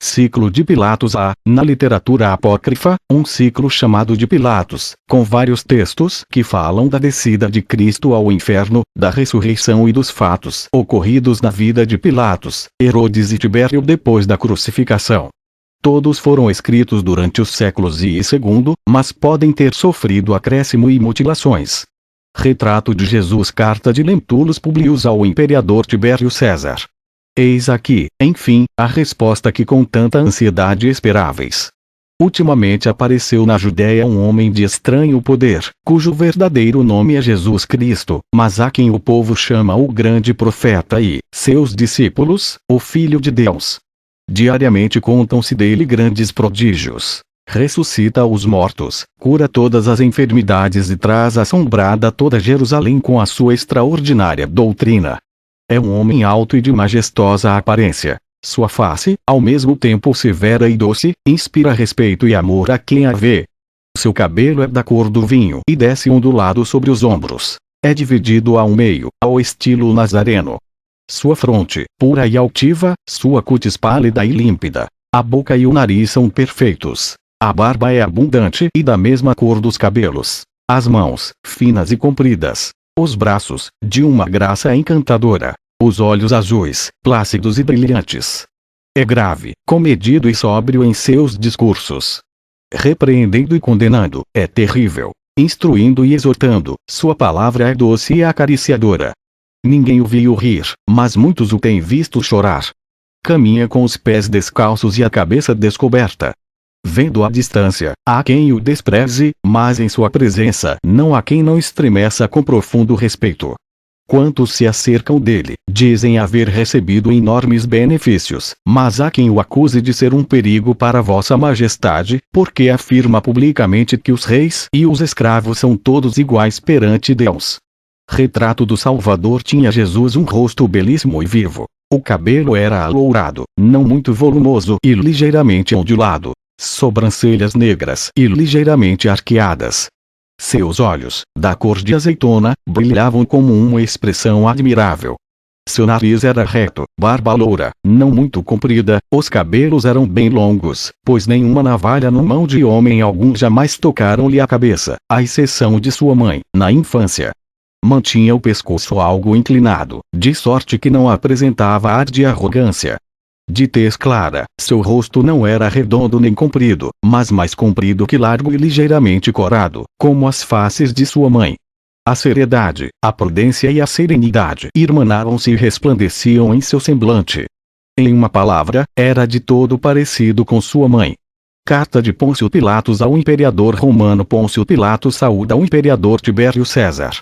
Ciclo de Pilatos. Há, na literatura apócrifa, um ciclo chamado de Pilatos, com vários textos que falam da descida de Cristo ao inferno, da ressurreição e dos fatos ocorridos na vida de Pilatos, Herodes e Tibério depois da crucificação. Todos foram escritos durante os séculos I e II, mas podem ter sofrido acréscimo e mutilações. Retrato de Jesus. Carta de Lentulus Publius ao imperador Tibério César. Eis aqui, enfim, a resposta que com tanta ansiedade esperáveis. Ultimamente apareceu na Judéia um homem de estranho poder, cujo verdadeiro nome é Jesus Cristo, mas a quem o povo chama o grande profeta e, seus discípulos, o Filho de Deus. Diariamente contam-se dele grandes prodígios. Ressuscita os mortos, cura todas as enfermidades e traz assombrada toda Jerusalém com a sua extraordinária doutrina. É um homem alto e de majestosa aparência. Sua face, ao mesmo tempo severa e doce, inspira respeito e amor a quem a vê. Seu cabelo é da cor do vinho e desce ondulado sobre os ombros. É dividido ao meio, ao estilo nazareno. Sua fronte, pura e altiva, sua cútis pálida e límpida. A boca e o nariz são perfeitos. A barba é abundante e da mesma cor dos cabelos. As mãos, finas e compridas. Os braços, de uma graça encantadora. Os olhos azuis, plácidos e brilhantes. É grave, comedido e sóbrio em seus discursos. Repreendendo e condenando, é terrível. Instruindo e exortando, sua palavra é doce e acariciadora. Ninguém o viu rir, mas muitos o têm visto chorar. Caminha com os pés descalços e a cabeça descoberta. Vendo à distância, há quem o despreze, mas em sua presença não há quem não estremeça com profundo respeito. Quantos se acercam dele, dizem haver recebido enormes benefícios, mas há quem o acuse de ser um perigo para vossa majestade, porque afirma publicamente que os reis e os escravos são todos iguais perante Deus. Retrato do Salvador. Tinha Jesus um rosto belíssimo e vivo. O cabelo era alourado, não muito volumoso e ligeiramente ondulado. Sobrancelhas negras e ligeiramente arqueadas. Seus olhos, da cor de azeitona, brilhavam como uma expressão admirável. Seu nariz era reto, barba loura, não muito comprida, os cabelos eram bem longos, pois nenhuma navalha na mão de homem algum jamais tocaram-lhe a cabeça, à exceção de sua mãe, na infância. Mantinha o pescoço algo inclinado, de sorte que não apresentava ar de arrogância. De tez clara, seu rosto não era redondo nem comprido, mas mais comprido que largo e ligeiramente corado, como as faces de sua mãe. A seriedade, a prudência e a serenidade irmanavam-se e resplandeciam em seu semblante. Em uma palavra, era de todo parecido com sua mãe. Carta de Pôncio Pilatos ao imperador romano. Pôncio Pilatos saúda o imperador Tibério César.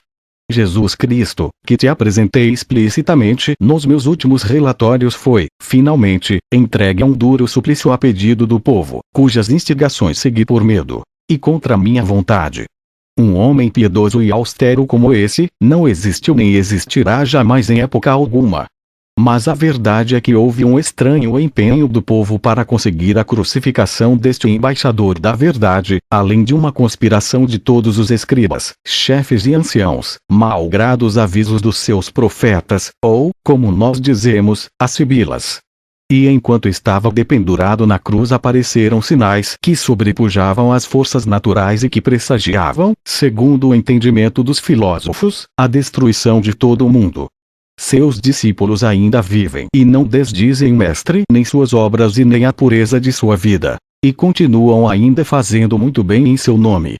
Jesus Cristo, que te apresentei explicitamente nos meus últimos relatórios, foi, finalmente, entregue a um duro suplício a pedido do povo, cujas instigações segui por medo, e contra minha vontade. Um homem piedoso e austero como esse, não existiu nem existirá jamais em época alguma. Mas a verdade é que houve um estranho empenho do povo para conseguir a crucificação deste embaixador da verdade, além de uma conspiração de todos os escribas, chefes e anciãos, malgrados avisos dos seus profetas, ou, como nós dizemos, as sibilas. E enquanto estava dependurado na cruz apareceram sinais que sobrepujavam as forças naturais e que pressagiavam, segundo o entendimento dos filósofos, a destruição de todo o mundo. Seus discípulos ainda vivem e não desdizem o Mestre nem suas obras e nem a pureza de sua vida, e continuam ainda fazendo muito bem em seu nome.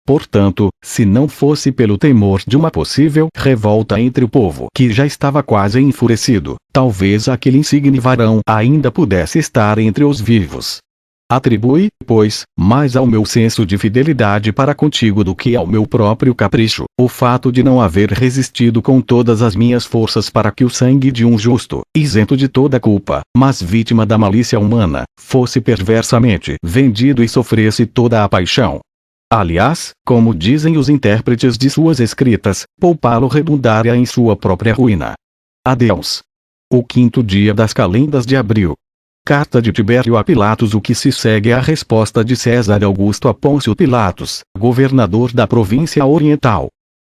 Portanto, se não fosse pelo temor de uma possível revolta entre o povo que já estava quase enfurecido, talvez aquele insigne varão ainda pudesse estar entre os vivos. Atribui, pois, mais ao meu senso de fidelidade para contigo do que ao meu próprio capricho, o fato de não haver resistido com todas as minhas forças para que o sangue de um justo, isento de toda culpa, mas vítima da malícia humana, fosse perversamente vendido e sofresse toda a paixão. Aliás, como dizem os intérpretes de suas escritas, poupá-lo redundaria em sua própria ruína. Adeus. O 5º dia das calendas de abril. Carta de Tibério a Pilatos. O que se segue é a resposta de César Augusto a Pôncio Pilatos, governador da província oriental.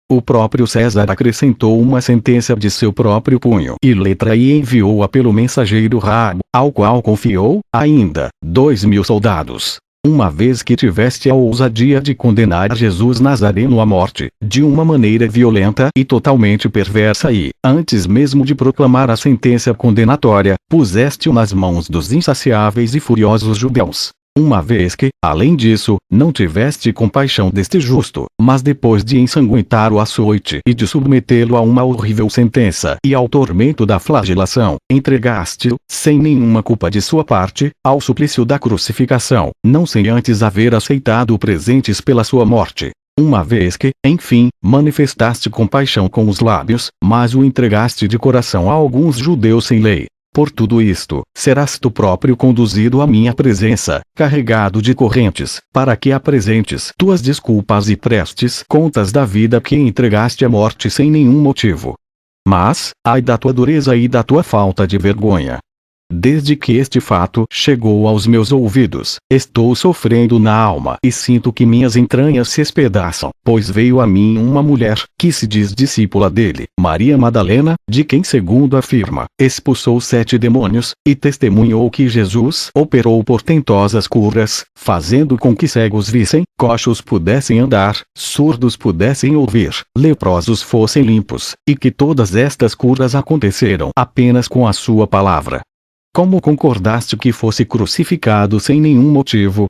O próprio César acrescentou uma sentença de seu próprio punho e letra e enviou-a pelo mensageiro Rabo, ao qual confiou, ainda, 2.000 soldados. Uma vez que tiveste a ousadia de condenar Jesus Nazareno à morte, de uma maneira violenta e totalmente perversa e, antes mesmo de proclamar a sentença condenatória, puseste-o nas mãos dos insaciáveis e furiosos judeus. Uma vez que, além disso, não tiveste compaixão deste justo, mas depois de ensanguentar o açoite e de submetê-lo a uma horrível sentença e ao tormento da flagelação, entregaste-o, sem nenhuma culpa de sua parte, ao suplício da crucificação, não sem antes haver aceitado presentes pela sua morte. Uma vez que, enfim, manifestaste compaixão com os lábios, mas o entregaste de coração a alguns judeus sem lei. Por tudo isto, serás tu próprio conduzido à minha presença, carregado de correntes, para que apresentes tuas desculpas e prestes contas da vida que entregaste à morte sem nenhum motivo. Mas, ai da tua dureza e da tua falta de vergonha! Desde que este fato chegou aos meus ouvidos, estou sofrendo na alma e sinto que minhas entranhas se espedaçam, pois veio a mim uma mulher, que se diz discípula dele, Maria Madalena, de quem segundo afirma, expulsou 7 demônios, e testemunhou que Jesus operou portentosas curas, fazendo com que cegos vissem, coxos pudessem andar, surdos pudessem ouvir, leprosos fossem limpos, e que todas estas curas aconteceram apenas com a sua palavra. Como concordaste que fosse crucificado sem nenhum motivo?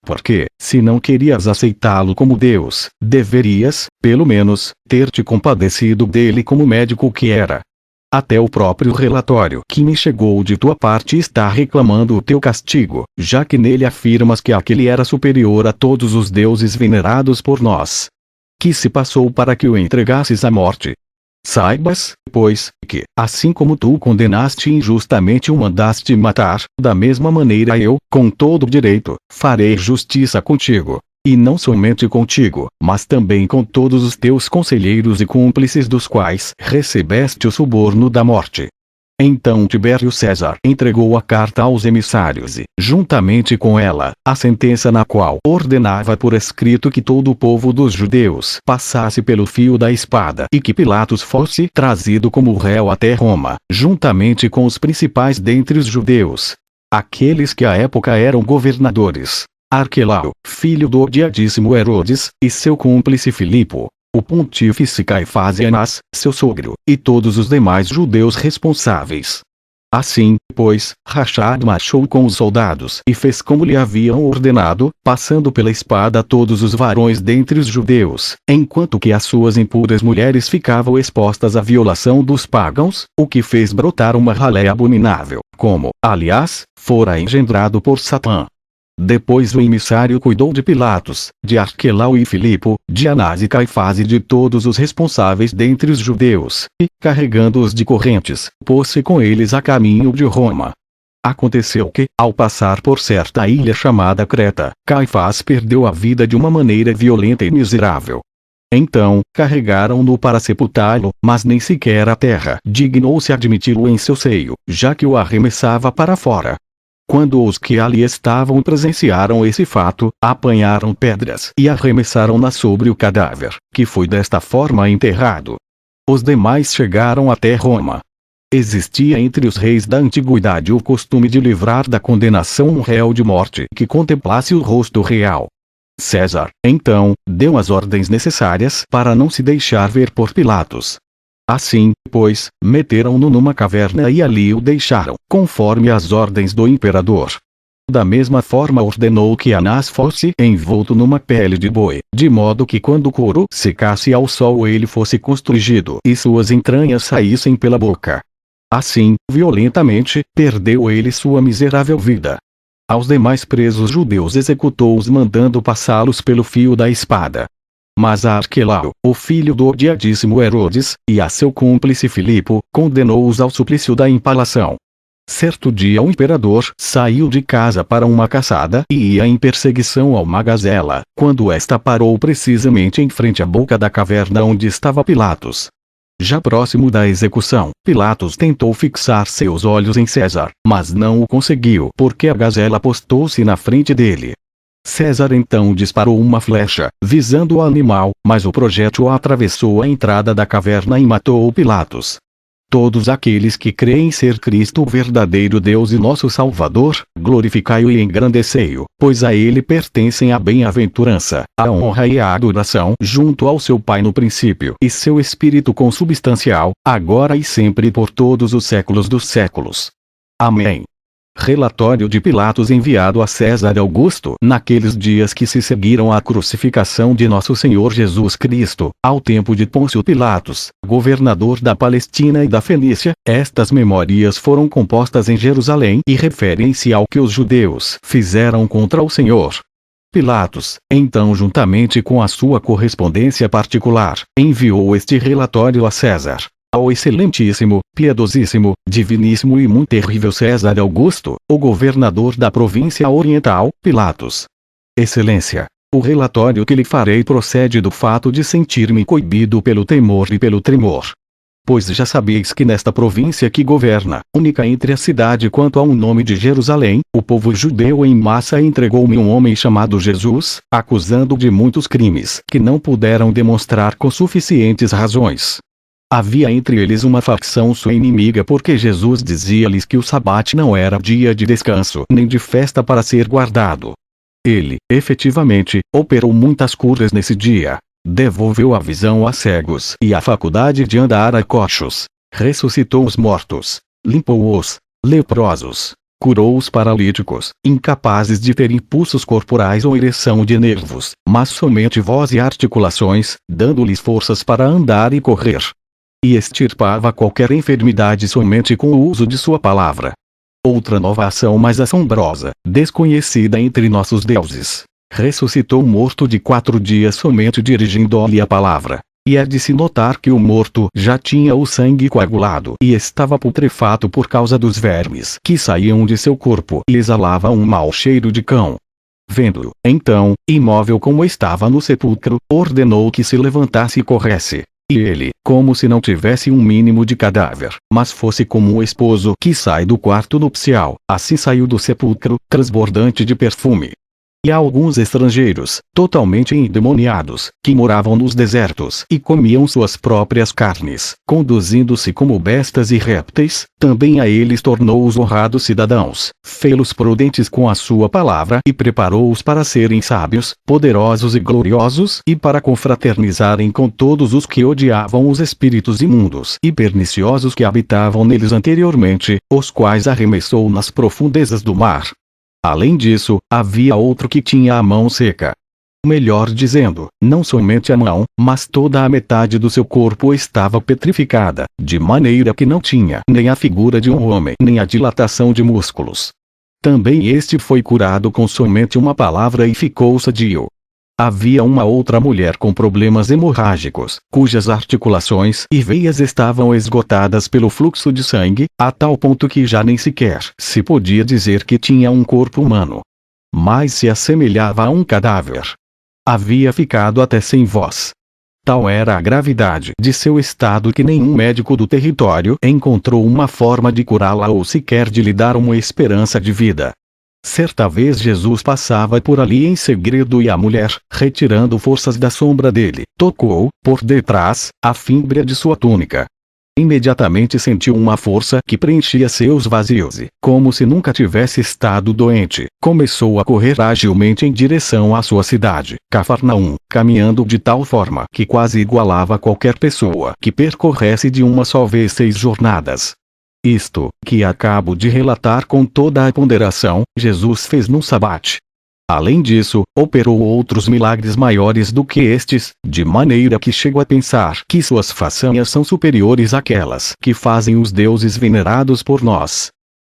Porque, se não querias aceitá-lo como Deus, deverias, pelo menos, ter te compadecido dele como médico que era. Até o próprio relatório que me chegou de tua parte está reclamando o teu castigo, já que nele afirmas que aquele era superior a todos os deuses venerados por nós. Que se passou para que o entregasses à morte? Saibas, pois, que, assim como tu condenaste injustamente e o mandaste matar, da mesma maneira eu, com todo o direito, farei justiça contigo. E não somente contigo, mas também com todos os teus conselheiros e cúmplices dos quais recebeste o suborno da morte. Então Tibério César entregou a carta aos emissários e, juntamente com ela, a sentença na qual ordenava por escrito que todo o povo dos judeus passasse pelo fio da espada e que Pilatos fosse trazido como réu até Roma, juntamente com os principais dentre os judeus. Aqueles que à época eram governadores: Arquelau, filho do odiadíssimo Herodes, e seu cúmplice Filipo, o pontífice Caifás e Anás, seu sogro, e todos os demais judeus responsáveis. Assim, pois, Rachad marchou com os soldados e fez como lhe haviam ordenado, passando pela espada todos os varões dentre os judeus, enquanto que as suas impuras mulheres ficavam expostas à violação dos pagãos, o que fez brotar uma ralé abominável, como, aliás, fora engendrado por Satã. Depois o emissário cuidou de Pilatos, de Arquelau e Filipo, de Anás e Caifás e de todos os responsáveis dentre os judeus, e, carregando-os de correntes, pôs-se com eles a caminho de Roma. Aconteceu que, ao passar por certa ilha chamada Creta, Caifás perdeu a vida de uma maneira violenta e miserável. Então, carregaram-no para sepultá-lo, mas nem sequer a terra dignou-se admiti-lo em seu seio, já que o arremessava para fora. Quando os que ali estavam presenciaram esse fato, apanharam pedras e arremessaram-nas sobre o cadáver, que foi desta forma enterrado. Os demais chegaram até Roma. Existia entre os reis da antiguidade o costume de livrar da condenação um réu de morte que contemplasse o rosto real. César, então, deu as ordens necessárias para não se deixar ver por Pilatos. Assim, pois, meteram-no numa caverna e ali o deixaram, conforme as ordens do imperador. Da mesma forma ordenou que Anás fosse envolto numa pele de boi, de modo que quando o couro secasse ao sol ele fosse constrangido e suas entranhas saíssem pela boca. Assim, violentamente, perdeu ele sua miserável vida. Aos demais presos judeus executou-os mandando passá-los pelo fio da espada. Mas a Arquelau, o filho do odiadíssimo Herodes, e a seu cúmplice Filipo, condenou-os ao suplício da empalação. Certo dia o imperador saiu de casa para uma caçada e ia em perseguição a uma gazela, quando esta parou precisamente em frente à boca da caverna onde estava Pilatos. Já próximo da execução, Pilatos tentou fixar seus olhos em César, mas não o conseguiu porque a gazela postou-se na frente dele. César então disparou uma flecha, visando o animal, mas o projétil atravessou a entrada da caverna e matou Pilatos. Todos aqueles que creem ser Cristo o verdadeiro Deus e nosso Salvador, glorificai-o e engrandecei-o, pois a ele pertencem a bem-aventurança, a honra e a adoração junto ao seu Pai no princípio e seu Espírito consubstancial, agora e sempre e por todos os séculos dos séculos. Amém. Relatório de Pilatos enviado a César Augusto. Naqueles dias que se seguiram à crucificação de nosso Senhor Jesus Cristo, ao tempo de Pôncio Pilatos, governador da Palestina e da Fenícia, estas memórias foram compostas em Jerusalém e referem-se ao que os judeus fizeram contra o Senhor. Pilatos, então juntamente com a sua correspondência particular, enviou este relatório a César. Ao excelentíssimo, piedosíssimo, diviníssimo e muito terrível César Augusto, o governador da província oriental, Pilatos. Excelência, o relatório que lhe farei procede do fato de sentir-me coibido pelo temor e pelo tremor. Pois já sabeis que nesta província que governa, única entre a cidade quanto ao nome de Jerusalém, o povo judeu em massa entregou-me um homem chamado Jesus, acusando de muitos crimes que não puderam demonstrar com suficientes razões. Havia entre eles uma facção sua inimiga porque Jesus dizia-lhes que o sabate não era dia de descanso nem de festa para ser guardado. Ele, efetivamente, operou muitas curas nesse dia. Devolveu a visão a cegos e a faculdade de andar a coxos. Ressuscitou os mortos. Limpou os leprosos. Curou os paralíticos, incapazes de ter impulsos corporais ou ereção de nervos, mas somente voz e articulações, dando-lhes forças para andar e correr. E extirpava qualquer enfermidade somente com o uso de sua palavra. Outra nova ação mais assombrosa, desconhecida entre nossos deuses. Ressuscitou o morto de 4 dias somente dirigindo-lhe a palavra. E é de se notar que o morto já tinha o sangue coagulado e estava putrefato por causa dos vermes que saíam de seu corpo e exalava um mau cheiro de cão. Vendo-o, então, imóvel como estava no sepulcro, ordenou que se levantasse e corresse. E ele, como se não tivesse um mínimo de cadáver, mas fosse como um esposo que sai do quarto nupcial, assim saiu do sepulcro, transbordante de perfume. E há alguns estrangeiros, totalmente endemoniados, que moravam nos desertos e comiam suas próprias carnes, conduzindo-se como bestas e répteis, também a eles tornou-os honrados cidadãos, fê-los prudentes com a sua palavra e preparou-os para serem sábios, poderosos e gloriosos e para confraternizarem com todos os que odiavam os espíritos imundos e perniciosos que habitavam neles anteriormente, os quais arremessou nas profundezas do mar. Além disso, havia outro que tinha a mão seca. Melhor dizendo, não somente a mão, mas toda a metade do seu corpo estava petrificada, de maneira que não tinha nem a figura de um homem nem a dilatação de músculos. Também este foi curado com somente uma palavra e ficou sadio. Havia uma outra mulher com problemas hemorrágicos, cujas articulações e veias estavam esgotadas pelo fluxo de sangue, a tal ponto que já nem sequer se podia dizer que tinha um corpo humano. Mas se assemelhava a um cadáver. Havia ficado até sem voz. Tal era a gravidade de seu estado que nenhum médico do território encontrou uma forma de curá-la ou sequer de lhe dar uma esperança de vida. Certa vez Jesus passava por ali em segredo e a mulher, retirando forças da sombra dele, tocou, por detrás, a fímbria de sua túnica. Imediatamente sentiu uma força que preenchia seus vazios e, como se nunca tivesse estado doente, começou a correr agilmente em direção à sua cidade, Cafarnaum, caminhando de tal forma que quase igualava qualquer pessoa que percorresse de uma só vez 6 jornadas. Isto, que acabo de relatar com toda a ponderação, Jesus fez num sabate. Além disso, operou outros milagres maiores do que estes, de maneira que chego a pensar que suas façanhas são superiores àquelas que fazem os deuses venerados por nós.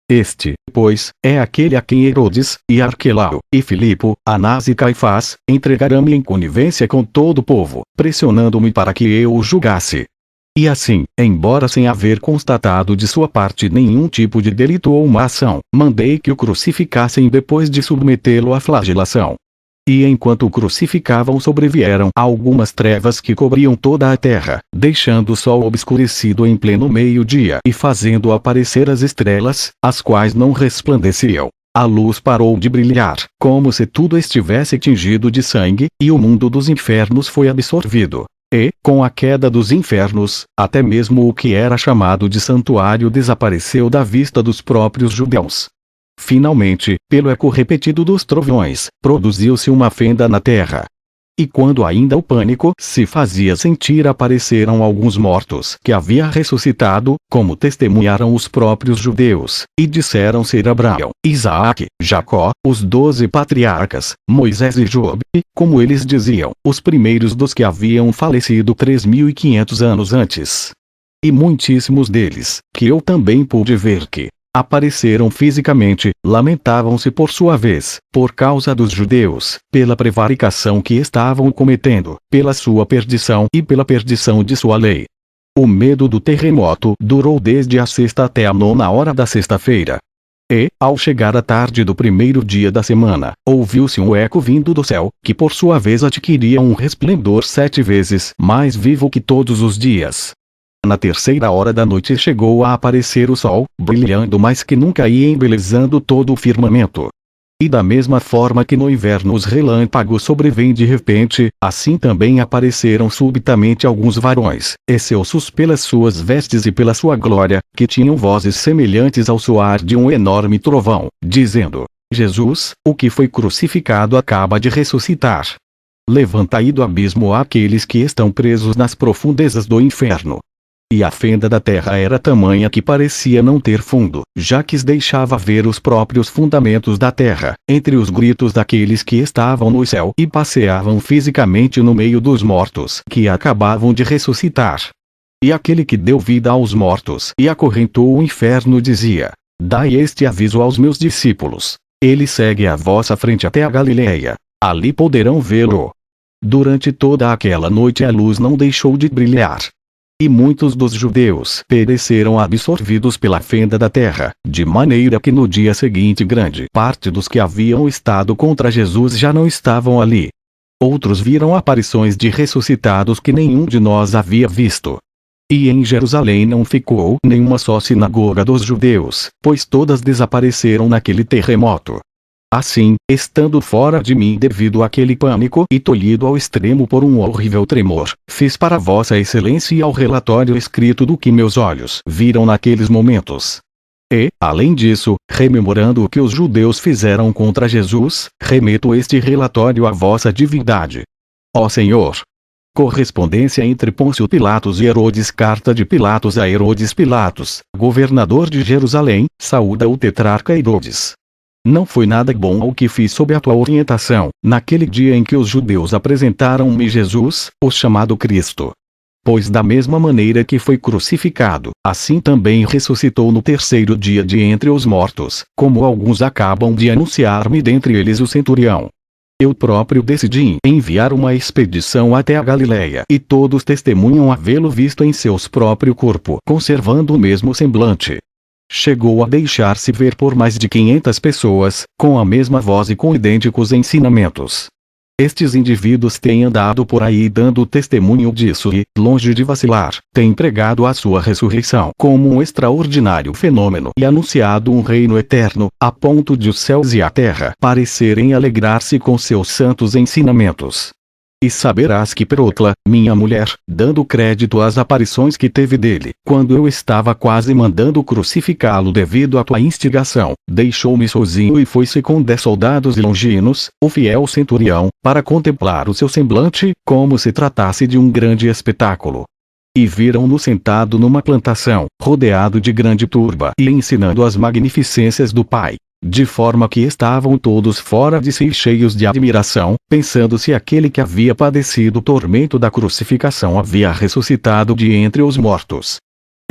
Este, pois, é aquele a quem Herodes, e Arquelau, e Filipo, Anás e Caifás, entregaram-me em conivência com todo o povo, pressionando-me para que eu o julgasse. E assim, embora sem haver constatado de sua parte nenhum tipo de delito ou má ação, mandei que o crucificassem depois de submetê-lo à flagelação. E enquanto o crucificavam sobrevieram algumas trevas que cobriam toda a terra, deixando o sol obscurecido em pleno meio-dia e fazendo aparecer as estrelas, as quais não resplandeciam. A luz parou de brilhar, como se tudo estivesse tingido de sangue, e o mundo dos infernos foi absorvido. E, com a queda dos infernos, até mesmo o que era chamado de santuário desapareceu da vista dos próprios judeus. Finalmente, pelo eco repetido dos trovões, produziu-se uma fenda na terra. E quando ainda o pânico se fazia sentir, apareceram alguns mortos que havia ressuscitado, como testemunharam os próprios judeus, e disseram ser Abraão, Isaque, Jacó, os 12 patriarcas, Moisés e Jobe, como eles diziam, os primeiros dos que haviam falecido 3.500 anos antes. E muitíssimos deles, que eu também pude ver que apareceram fisicamente, lamentavam-se por sua vez, por causa dos judeus, pela prevaricação que estavam cometendo, pela sua perdição e pela perdição de sua lei. O medo do terremoto durou desde a sexta até a 9ª da sexta-feira. E, ao chegar a tarde do primeiro dia da semana, ouviu-se um eco vindo do céu, que por sua vez adquiria um resplendor 7 vezes mais vivo que todos os dias. Na 3ª hora da noite chegou a aparecer o sol, brilhando mais que nunca e embelezando todo o firmamento. E da mesma forma que no inverno os relâmpagos sobrevêm de repente, assim também apareceram subitamente alguns varões, excelsos pelas suas vestes e pela sua glória, que tinham vozes semelhantes ao soar de um enorme trovão, dizendo: Jesus, o que foi crucificado acaba de ressuscitar. Levantai do abismo aqueles que estão presos nas profundezas do inferno. E a fenda da terra era tamanha que parecia não ter fundo, já que deixava ver os próprios fundamentos da terra, entre os gritos daqueles que estavam no céu e passeavam fisicamente no meio dos mortos que acabavam de ressuscitar. E aquele que deu vida aos mortos e acorrentou o inferno dizia: Dai este aviso aos meus discípulos. Ele segue à vossa frente até a Galileia. Ali poderão vê-lo. Durante toda aquela noite a luz não deixou de brilhar. E muitos dos judeus pereceram absorvidos pela fenda da terra, de maneira que no dia seguinte grande parte dos que haviam estado contra Jesus já não estavam ali. Outros viram aparições de ressuscitados que nenhum de nós havia visto. E em Jerusalém não ficou nenhuma só sinagoga dos judeus, pois todas desapareceram naquele terremoto. Assim, estando fora de mim devido àquele pânico e tolhido ao extremo por um horrível tremor, fiz para Vossa Excelência ao relatório escrito do que meus olhos viram naqueles momentos. E, além disso, rememorando o que os judeus fizeram contra Jesus, remeto este relatório à vossa divindade. Ó Senhor! Correspondência entre Pôncio Pilatos e Herodes. Carta de Pilatos a Herodes. Pilatos, governador de Jerusalém, saúda o tetrarca Herodes. Não foi nada bom o que fiz sob a tua orientação, naquele dia em que os judeus apresentaram-me Jesus, o chamado Cristo. Pois da mesma maneira que foi crucificado, assim também ressuscitou no 3º dia de entre os mortos, como alguns acabam de anunciar-me, dentre eles o centurião. Eu próprio decidi enviar uma expedição até a Galileia, e todos testemunham havê-lo visto em seu próprio corpo, conservando o mesmo semblante. Chegou a deixar-se ver por mais de 500 pessoas, com a mesma voz e com idênticos ensinamentos. Estes indivíduos têm andado por aí dando testemunho disso e, longe de vacilar, têm pregado a sua ressurreição como um extraordinário fenômeno e anunciado um reino eterno, a ponto de os céus e a terra parecerem alegrar-se com seus santos ensinamentos. E saberás que Protla, minha mulher, dando crédito às aparições que teve dele, quando eu estava quase mandando crucificá-lo devido à tua instigação, deixou-me sozinho e foi-se com 10 soldados longinos, o fiel centurião, para contemplar o seu semblante, como se tratasse de um grande espetáculo. E viram-no sentado numa plantação, rodeado de grande turba e ensinando as magnificências do Pai. De forma que estavam todos fora de si e cheios de admiração, pensando se aquele que havia padecido o tormento da crucificação havia ressuscitado de entre os mortos.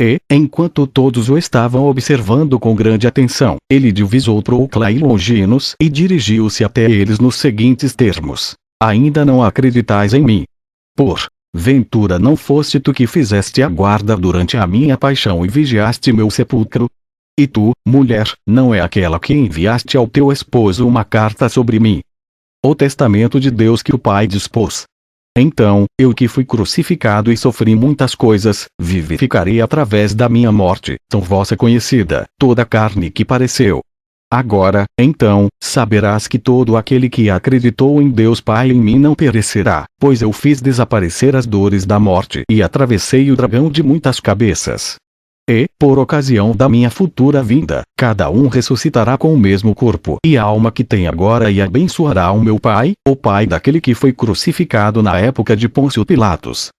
E, enquanto todos o estavam observando com grande atenção, ele divisou Procla e Longinos e dirigiu-se até eles nos seguintes termos: Ainda não acreditais em mim? Por ventura não foste tu que fizeste a guarda durante a minha paixão e vigiaste meu sepulcro? E tu, mulher, não é aquela que enviaste ao teu esposo uma carta sobre mim? O testamento de Deus que o Pai dispôs. Então, eu que fui crucificado e sofri muitas coisas, vivificarei através da minha morte, tão vossa conhecida, toda a carne que pareceu. Agora, então, saberás que todo aquele que acreditou em Deus Pai e em mim não perecerá, pois eu fiz desaparecer as dores da morte e atravessei o dragão de muitas cabeças. E, por ocasião da minha futura vinda, cada um ressuscitará com o mesmo corpo e alma que tem agora e abençoará o meu Pai, o Pai daquele que foi crucificado na época de Pôncio Pilatos.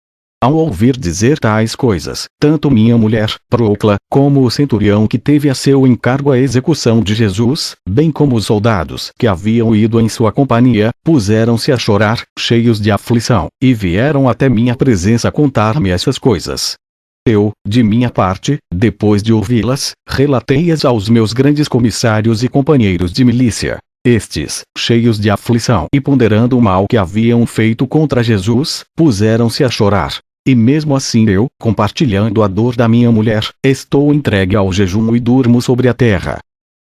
Ao ouvir dizer tais coisas, tanto minha mulher, Procla, como o centurião que teve a seu encargo a execução de Jesus, bem como os soldados que haviam ido em sua companhia, puseram-se a chorar, cheios de aflição, e vieram até minha presença contar-me essas coisas. Eu, de minha parte, depois de ouvi-las, relatei-as aos meus grandes comissários e companheiros de milícia. Estes, cheios de aflição e ponderando o mal que haviam feito contra Jesus, puseram-se a chorar. E mesmo assim eu, compartilhando a dor da minha mulher, estou entregue ao jejum e durmo sobre a terra.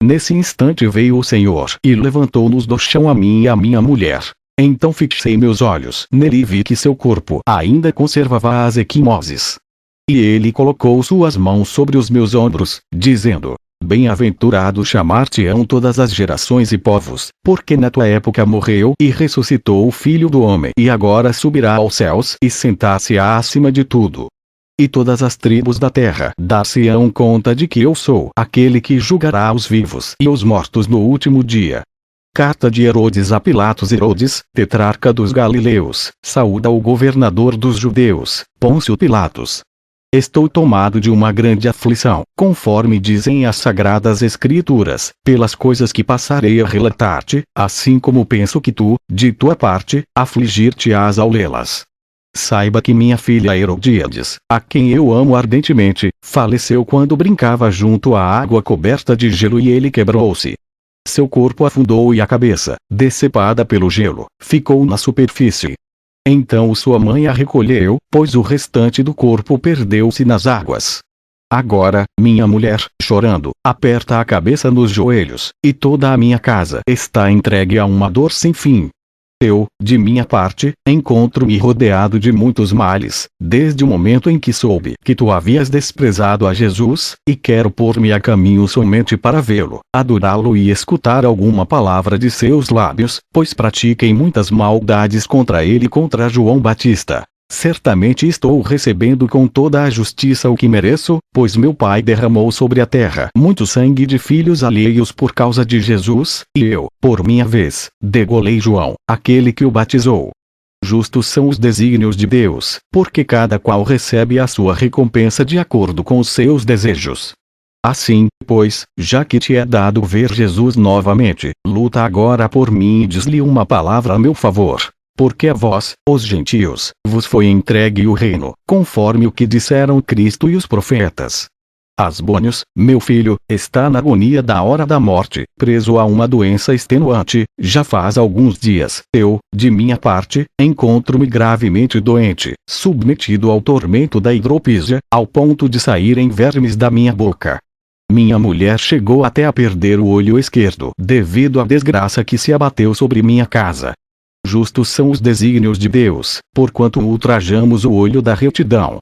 Nesse instante veio o Senhor e levantou-nos do chão a mim e a minha mulher. Então fixei meus olhos nele e vi que seu corpo ainda conservava as equimoses. E ele colocou suas mãos sobre os meus ombros, dizendo: Bem-aventurado chamar-te-ão todas as gerações e povos, porque na tua época morreu e ressuscitou o Filho do Homem e agora subirá aos céus e sentar-se-á acima de tudo. E todas as tribos da terra dar-se-ão conta de que eu sou aquele que julgará os vivos e os mortos no último dia. Carta de Herodes a Pilatos. Herodes, tetrarca dos Galileus, saúda o governador dos judeus, Pôncio Pilatos. Estou tomado de uma grande aflição, conforme dizem as sagradas escrituras, pelas coisas que passarei a relatar-te, assim como penso que tu, de tua parte, afligir-te-ás ao lê-las. Saiba que minha filha Herodíades, a quem eu amo ardentemente, faleceu quando brincava junto à água coberta de gelo e ele quebrou-se. Seu corpo afundou e a cabeça, decepada pelo gelo, ficou na superfície. Então sua mãe a recolheu, pois o restante do corpo perdeu-se nas águas. Agora, minha mulher, chorando, aperta a cabeça nos joelhos, e toda a minha casa está entregue a uma dor sem fim. Eu, de minha parte, encontro-me rodeado de muitos males, desde o momento em que soube que tu havias desprezado a Jesus, e quero pôr-me a caminho somente para vê-lo, adorá-lo e escutar alguma palavra de seus lábios, pois pratiquei muitas maldades contra ele e contra João Batista. Certamente estou recebendo com toda a justiça o que mereço, pois meu pai derramou sobre a terra muito sangue de filhos alheios por causa de Jesus, e eu, por minha vez, degolei João, aquele que o batizou. Justos são os desígnios de Deus, porque cada qual recebe a sua recompensa de acordo com os seus desejos. Assim, pois, já que te é dado ver Jesus novamente, luta agora por mim e diz-lhe uma palavra a meu favor. Porque a vós, os gentios, vos foi entregue o reino, conforme o que disseram Cristo e os profetas. Asbônios, meu filho, está na agonia da hora da morte, preso a uma doença extenuante, já faz alguns dias. Eu, de minha parte, encontro-me gravemente doente, submetido ao tormento da hidropisia, ao ponto de saírem vermes da minha boca. Minha mulher chegou até a perder o olho esquerdo, devido à desgraça que se abateu sobre minha casa. Justos são os desígnios de Deus, porquanto ultrajamos o olho da retidão.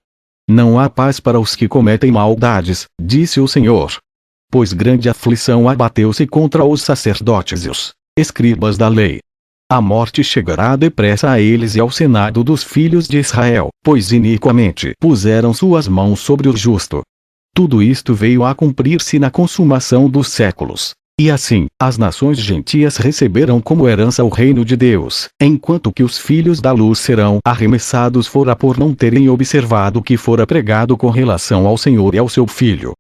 Não há paz para os que cometem maldades, disse o Senhor. Pois grande aflição abateu-se contra os sacerdotes e os escribas da lei. A morte chegará depressa a eles e ao senado dos filhos de Israel, pois iniquamente puseram suas mãos sobre o justo. Tudo isto veio a cumprir-se na consumação dos séculos. E assim, as nações gentias receberam como herança o reino de Deus, enquanto que os filhos da luz serão arremessados fora por não terem observado o que fora pregado com relação ao Senhor e ao seu Filho.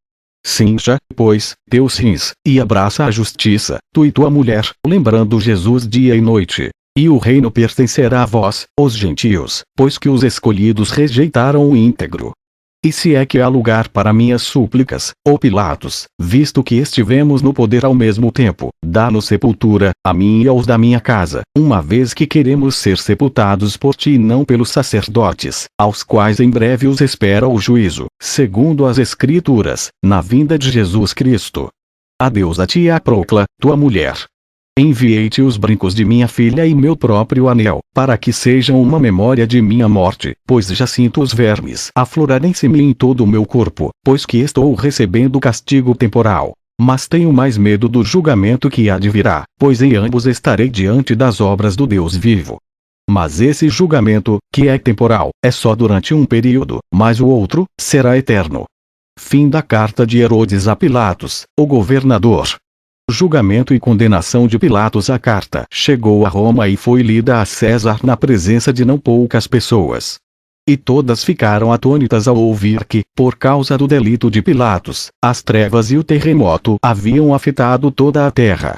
Cinja, pois, teus rins, e abraça a justiça, tu e tua mulher, lembrando Jesus dia e noite. E o reino pertencerá a vós, os gentios, pois que os escolhidos rejeitaram o íntegro. E se é que há lugar para minhas súplicas, ó Pilatos, visto que estivemos no poder ao mesmo tempo, dá-nos sepultura, a mim e aos da minha casa, uma vez que queremos ser sepultados por ti e não pelos sacerdotes, aos quais em breve os espera o juízo, segundo as Escrituras, na vinda de Jesus Cristo. Adeus a ti e a Procla, tua mulher. Enviei-te os brincos de minha filha e meu próprio anel, para que sejam uma memória de minha morte, pois já sinto os vermes aflorarem-se-me em todo o meu corpo, pois que estou recebendo castigo temporal. Mas tenho mais medo do julgamento que há de virá, pois em ambos estarei diante das obras do Deus vivo. Mas esse julgamento, que é temporal, é só durante um período, mas o outro será eterno. Fim da carta de Herodes a Pilatos, o governador. Julgamento e condenação de Pilatos. A carta chegou a Roma e foi lida a César na presença de não poucas pessoas. E todas ficaram atônitas ao ouvir que, por causa do delito de Pilatos, as trevas e o terremoto haviam afetado toda a terra.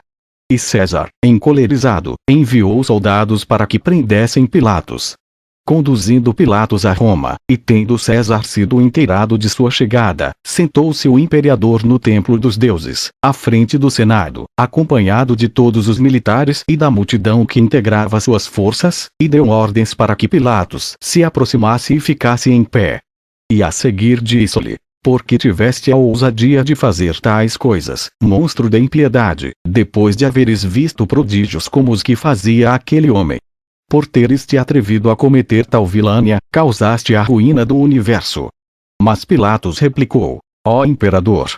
E César, encolerizado, enviou soldados para que prendessem Pilatos. Conduzindo Pilatos a Roma, e tendo César sido inteirado de sua chegada, sentou-se o imperador no templo dos deuses, à frente do Senado, acompanhado de todos os militares e da multidão que integrava suas forças, e deu ordens para que Pilatos se aproximasse e ficasse em pé. E a seguir disse-lhe: por que tiveste a ousadia de fazer tais coisas, monstro da impiedade, depois de haveres visto prodígios como os que fazia aquele homem? Por teres te atrevido a cometer tal vilânia, causaste a ruína do universo. Mas Pilatos replicou: ó imperador,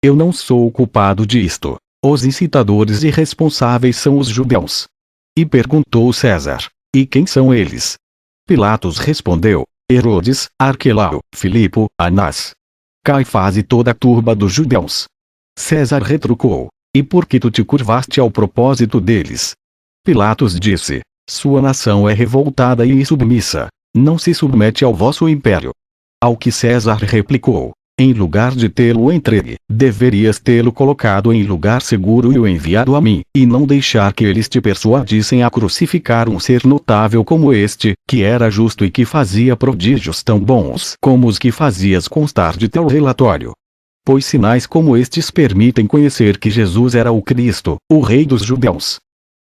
eu não sou o culpado disto. Os incitadores e responsáveis são os judeus. E perguntou César: e quem são eles? Pilatos respondeu: Herodes, Arquelau, Filipo, Anás, Caifás e toda a turba dos judeus. César retrucou: e por que tu te curvaste ao propósito deles? Pilatos disse: sua nação é revoltada e insubmissa, não se submete ao vosso império. Ao que César replicou: em lugar de tê-lo entregue, deverias tê-lo colocado em lugar seguro e o enviado a mim, e não deixar que eles te persuadissem a crucificar um ser notável como este, que era justo e que fazia prodígios tão bons como os que fazias constar de teu relatório. Pois sinais como estes permitem conhecer que Jesus era o Cristo, o Rei dos Judeus.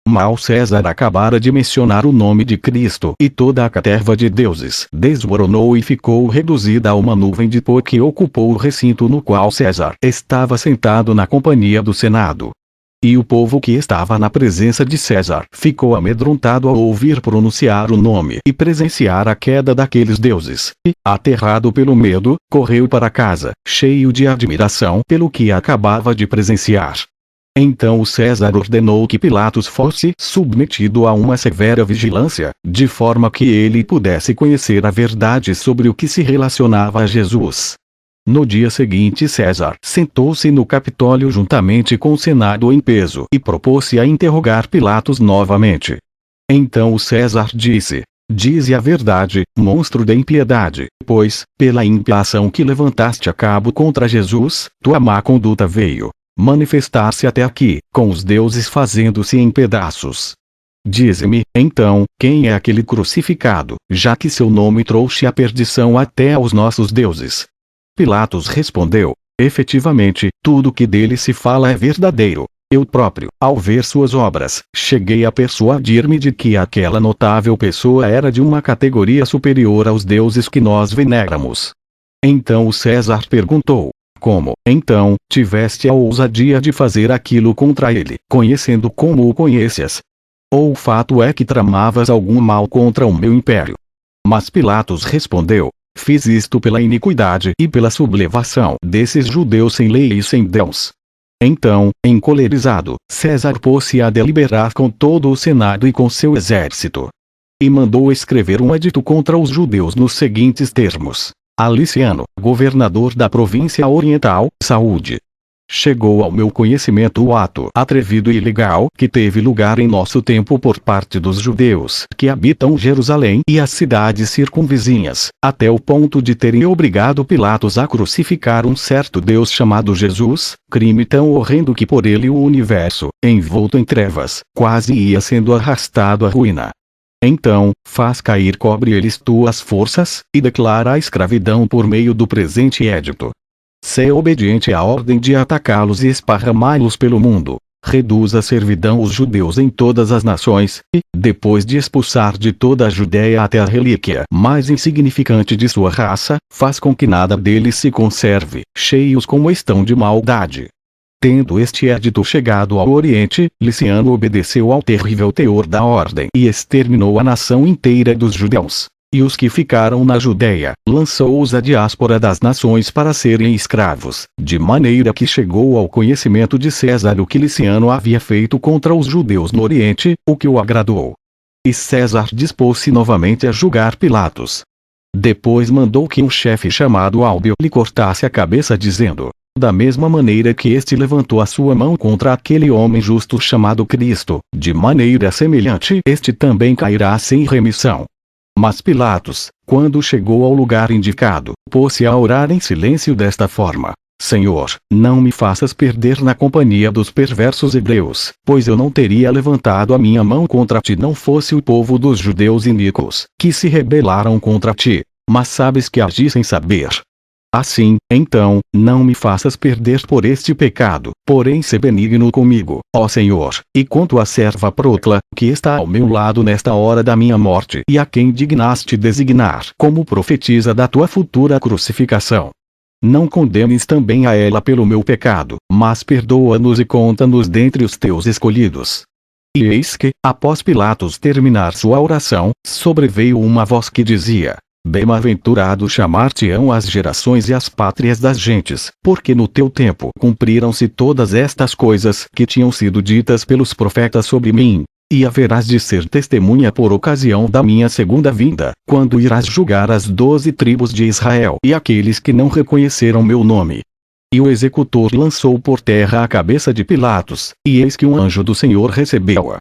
Mal César acabara de mencionar o nome de Cristo, e toda a caterva de deuses desmoronou e ficou reduzida a uma nuvem de pó que ocupou o recinto no qual César estava sentado na companhia do Senado. E o povo que estava na presença de César ficou amedrontado ao ouvir pronunciar o nome e presenciar a queda daqueles deuses, e, aterrado pelo medo, correu para casa, cheio de admiração pelo que acabava de presenciar. Então o César ordenou que Pilatos fosse submetido a uma severa vigilância, de forma que ele pudesse conhecer a verdade sobre o que se relacionava a Jesus. No dia seguinte César sentou-se no Capitólio juntamente com o Senado em peso e propôs-se a interrogar Pilatos novamente. Então o César disse: dize a verdade, monstro da impiedade, pois, pela impiação que levantaste a cabo contra Jesus, tua má conduta veio manifestar-se até aqui, com os deuses fazendo-se em pedaços. Dize-me, então, quem é aquele crucificado, já que seu nome trouxe a perdição até aos nossos deuses? Pilatos respondeu: efetivamente, tudo que dele se fala é verdadeiro. Eu próprio, ao ver suas obras, cheguei a persuadir-me de que aquela notável pessoa era de uma categoria superior aos deuses que nós veneramos. Então o César perguntou: como, então, tiveste a ousadia de fazer aquilo contra ele, conhecendo como o conheces? Ou o fato é que tramavas algum mal contra o meu império? Mas Pilatos respondeu: fiz isto pela iniquidade e pela sublevação desses judeus sem lei e sem Deus. Então, encolerizado, César pôs-se a deliberar com todo o Senado e com seu exército. E mandou escrever um edito contra os judeus nos seguintes termos: a Liciano, governador da província oriental, saúde. Chegou ao meu conhecimento o ato atrevido e ilegal que teve lugar em nosso tempo por parte dos judeus que habitam Jerusalém e as cidades circunvizinhas, até o ponto de terem obrigado Pilatos a crucificar um certo Deus chamado Jesus, crime tão horrendo que por ele o universo, envolto em trevas, quase ia sendo arrastado à ruína. Então, faz cair cobre eles tuas forças, e declara a escravidão por meio do presente edito. Sê obediente à ordem de atacá-los e esparramá-los pelo mundo. Reduz a servidão os judeus em todas as nações, e, depois de expulsar de toda a Judéia até a relíquia mais insignificante de sua raça, faz com que nada deles se conserve, cheios como estão de maldade. Tendo este edito chegado ao Oriente, Liciano obedeceu ao terrível teor da ordem e exterminou a nação inteira dos judeus. e os que ficaram na Judéia, lançou-os à diáspora das nações para serem escravos, de maneira que chegou ao conhecimento de César o que Liciano havia feito contra os judeus no Oriente, o que o agradou. E César dispôs-se novamente a julgar Pilatos. Depois mandou que um chefe chamado Álbio lhe cortasse a cabeça, dizendo: da mesma maneira que este levantou a sua mão contra aquele homem justo chamado Cristo, de maneira semelhante este também cairá sem remissão. Mas Pilatos, quando chegou ao lugar indicado, pôs-se a orar em silêncio desta forma: Senhor, não me faças perder na companhia dos perversos hebreus, pois eu não teria levantado a minha mão contra ti não fosse o povo dos judeus iníquos, que se rebelaram contra ti, mas sabes que agi sem saber. Assim, então, não me faças perder por este pecado, porém sê benigno comigo, ó Senhor, e quanto à serva Procla, que está ao meu lado nesta hora da minha morte e a quem dignaste designar como profetisa da tua futura crucificação. Não condenes também a ela pelo meu pecado, mas perdoa-nos e conta-nos dentre os teus escolhidos. E eis que, após Pilatos terminar sua oração, sobreveio uma voz que dizia: Bem-aventurados chamar-te-ão as gerações e as pátrias das gentes, porque no teu tempo cumpriram-se todas estas coisas que tinham sido ditas pelos profetas sobre mim. E haverás de ser testemunha por ocasião da minha segunda vinda, quando irás julgar as 12 tribos de Israel e aqueles que não reconheceram meu nome. E o executor lançou por terra a cabeça de Pilatos, e eis que um anjo do Senhor recebeu-a.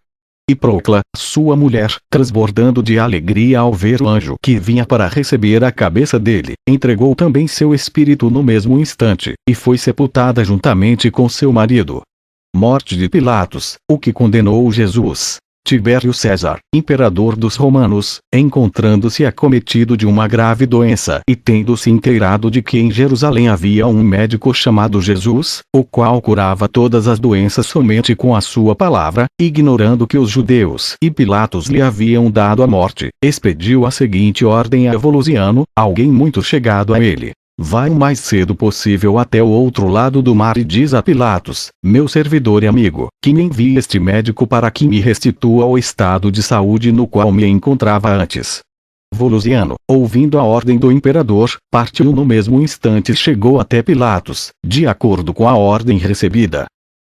E Procla, sua mulher, transbordando de alegria ao ver o anjo que vinha para receber a cabeça dele, entregou também seu espírito no mesmo instante, e foi sepultada juntamente com seu marido. Morte de Pilatos, o que condenou Jesus. Tibério César, imperador dos romanos, encontrando-se acometido de uma grave doença e tendo-se inteirado de que em Jerusalém havia um médico chamado Jesus, o qual curava todas as doenças somente com a sua palavra, ignorando que os judeus e Pilatos lhe haviam dado a morte, expediu a seguinte ordem a Volusiano, alguém muito chegado a ele: vai o mais cedo possível até o outro lado do mar e diz a Pilatos, meu servidor e amigo, que me envie este médico para que me restitua o estado de saúde no qual me encontrava antes. Volusiano, ouvindo a ordem do imperador, partiu no mesmo instante e chegou até Pilatos, de acordo com a ordem recebida.